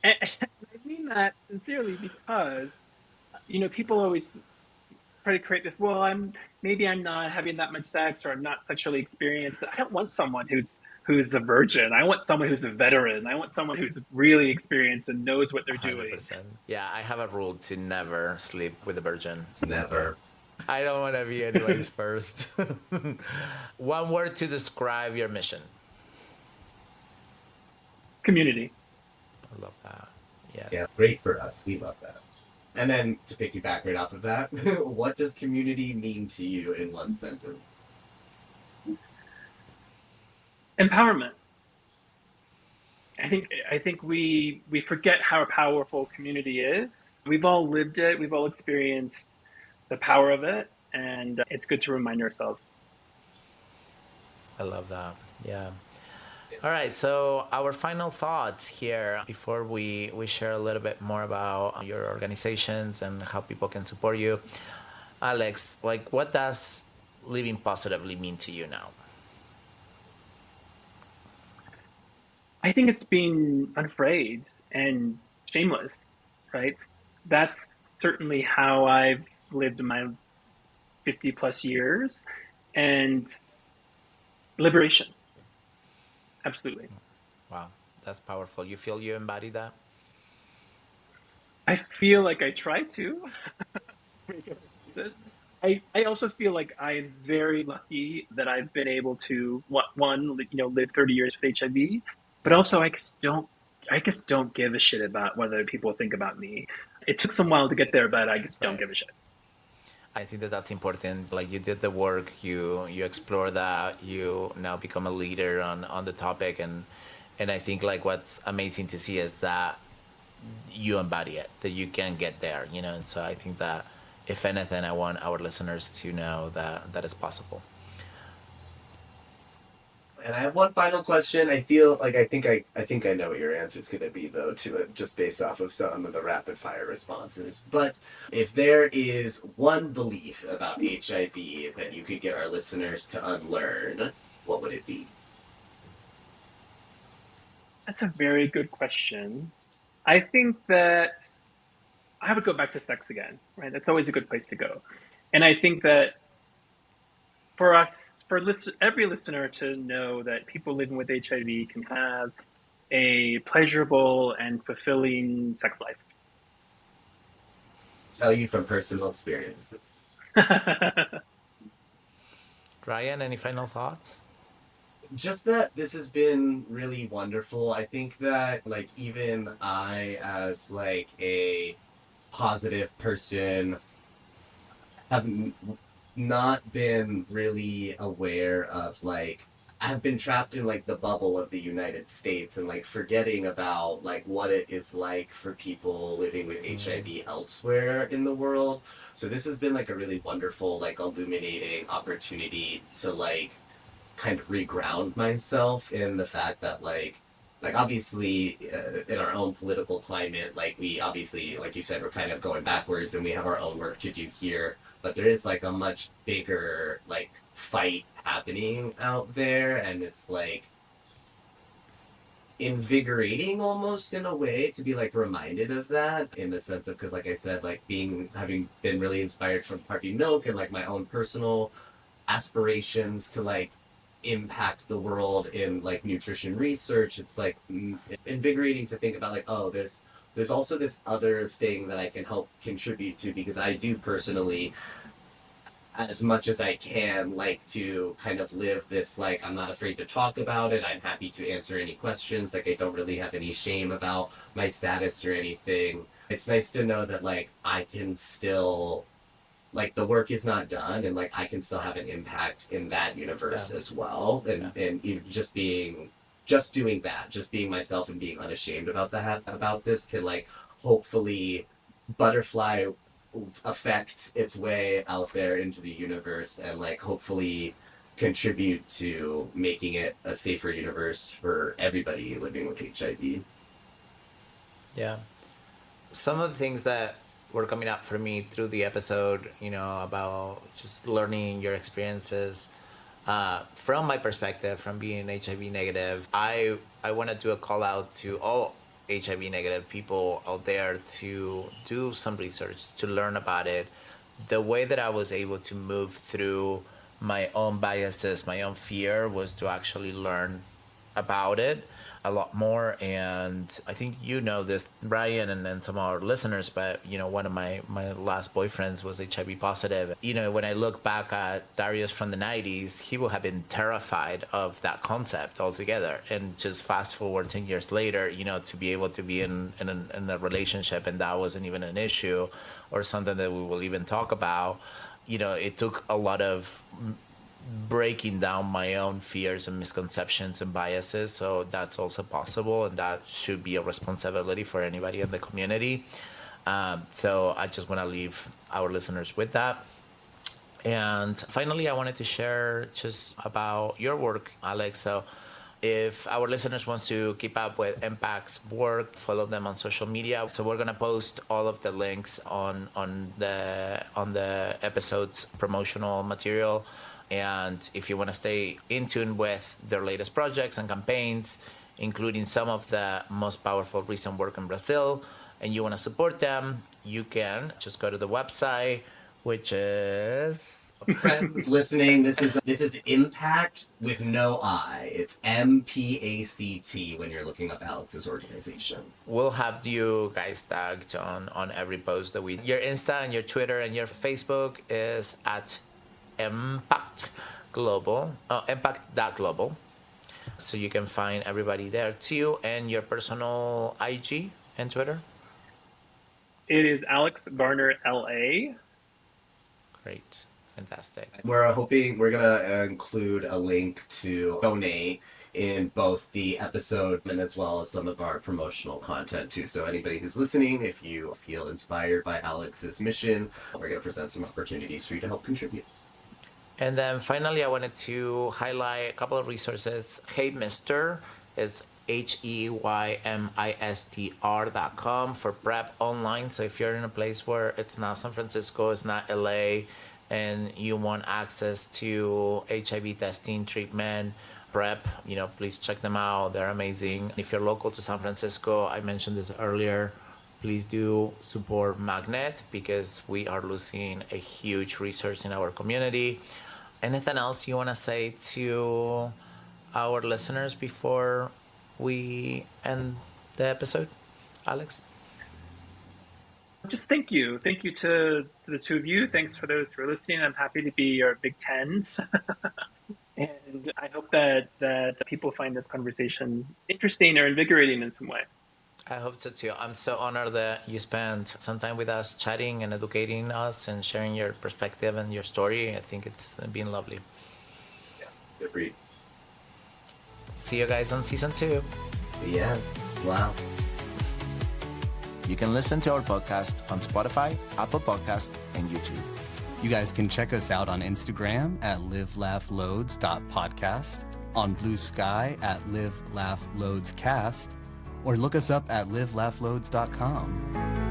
And I mean that sincerely because, people always try to create this, well, maybe I'm not having that much sex or I'm not sexually experienced. I don't want someone who's a virgin. I want someone who's a veteran. I want someone who's really experienced and knows what they're doing. 100%. Yeah, I have a rule to never sleep with a virgin. Never. I don't want to be anybody's first. One word to describe your mission. Community. I love that. Yes. Yeah, great for us. We love that. And then to piggyback right off of that, what does community mean to you in one sentence? Empowerment. I think we forget how powerful community is. We've all lived it. We've all experienced the power of it, and it's good to remind ourselves. I love that. Yeah. All right. So our final thoughts here before we share a little bit more about your organizations and how people can support you. Alex, like what does living positively mean to you now? I think it's being unafraid and shameless, right? That's certainly how I've lived my 50 plus years, and liberation. Absolutely. Wow, that's powerful. You feel you embody that? I feel like I try to. I also feel like I'm very lucky that I've been able to live 30 years with HIV, but also I just don't give a shit about whether people think about me. It took some while to get there, but I just don't give a shit. I think that that's important. Like you did the work, you explore that, you now become a leader on the topic, and I think like what's amazing to see is that you embody it, that you can get there, And so I think that if anything, I want our listeners to know that is possible. And I have one final question. I think I know what your answer is going to be though to it, just based off of some of the rapid fire responses. But if there is one belief about HIV that you could get our listeners to unlearn, what would it be? That's a very good question. I think that I would go back to sex again, right? That's always a good place to go. And I think that for every listener to know that people living with HIV can have a pleasurable and fulfilling sex life. Tell you from personal experiences. Ryan, any final thoughts? Just that this has been really wonderful. I think that like even I as like a positive person have not been really aware of like have been trapped in like the bubble of the United States and like forgetting about like what it is like for people living with HIV elsewhere in the world. So this has been like a really wonderful, like illuminating opportunity to like kind of reground myself in the fact that like obviously in our own political climate, like we obviously, like you said, we're kind of going backwards and we have our own work to do here, but there is like a much bigger like fight happening out there, and it's like invigorating almost in a way to be like reminded of that, in the sense of, because like I said, like being having been really inspired from Harvey Milk and like my own personal aspirations to like impact the world in like nutrition research, it's like invigorating to think about like, oh, there's also this other thing that I can help contribute to, because I do personally, as much as I can, like to kind of live this like, I'm not afraid to talk about it, I'm happy to answer any questions, like I don't really have any shame about my status or anything. It's nice to know that like I can still, like the work is not done, and like I can still have an impact in that universe as well, and even just doing that, just being myself and being unashamed about this can like hopefully butterfly affect its way out there into the universe, and like hopefully contribute to making it a safer universe for everybody living with HIV. Yeah. Some of the things that were coming up for me through the episode, about just learning your experiences, from my perspective, from being HIV negative, I want to do a call out to all HIV negative people out there to do some research, to learn about it. The way that I was able to move through my own biases, my own fear, was to actually learn about it a lot more. And I think this, Ryan, and then some of our listeners, but one of my last boyfriends was HIV positive. When I look back at Darius from the 90s, he would have been terrified of that concept altogether. And just fast forward 10 years later, to be able to be in a relationship, and that wasn't even an issue or something that we will even talk about. It took a lot of breaking down my own fears and misconceptions and biases. So that's also possible, and that should be a responsibility for anybody in the community. So I just want to leave our listeners with that. And finally, I wanted to share just about your work, Alex. So if our listeners want to keep up with MPact's work, follow them on social media. So we're gonna post all of the links on the episode's promotional material. And if you want to stay in tune with their latest projects and campaigns, including some of the most powerful recent work in Brazil, and you want to support them, you can just go to the website, which is... Friends listening, this is MPact with no I. It's MPACT when you're looking up Alex's organization. We'll have you guys tagged on every post that we... Your Insta and your Twitter and your Facebook is at MPact Global, MPact.global. So you can find everybody there too. And your personal IG and Twitter? It is Alex Garner LA. Great. Fantastic. We're hoping we're gonna include a link to donate in both the episode and as well as some of our promotional content too. So anybody who's listening, if you feel inspired by Alex's mission, we're gonna present some opportunities for you to help contribute. And then finally, I wanted to highlight a couple of resources. Hey Mister is HEYMISTR.com for PrEP online. So if you're in a place where it's not San Francisco, it's not LA, and you want access to HIV testing, treatment, PrEP, please check them out. They're amazing. If you're local to San Francisco, I mentioned this earlier, please do support Magnet, because we are losing a huge resource in our community. Anything else you want to say to our listeners before we end the episode, Alex? Just thank you. Thank you to the two of you. Thanks for those who are listening. I'm happy to be your Big Ten. And I hope that people find this conversation interesting or invigorating in some way. I hope so too. I'm so honored that you spent some time with us chatting and educating us and sharing your perspective and your story. I think it's been lovely. Yeah, agreed. see you guys on season 2. Yeah. Wow. You can listen to our podcast on Spotify, Apple Podcasts, and YouTube. You guys can check us out on Instagram at livelaughloads.podcast, on Blue Sky at livelaughloadscast, or look us up at livelaughloads.com.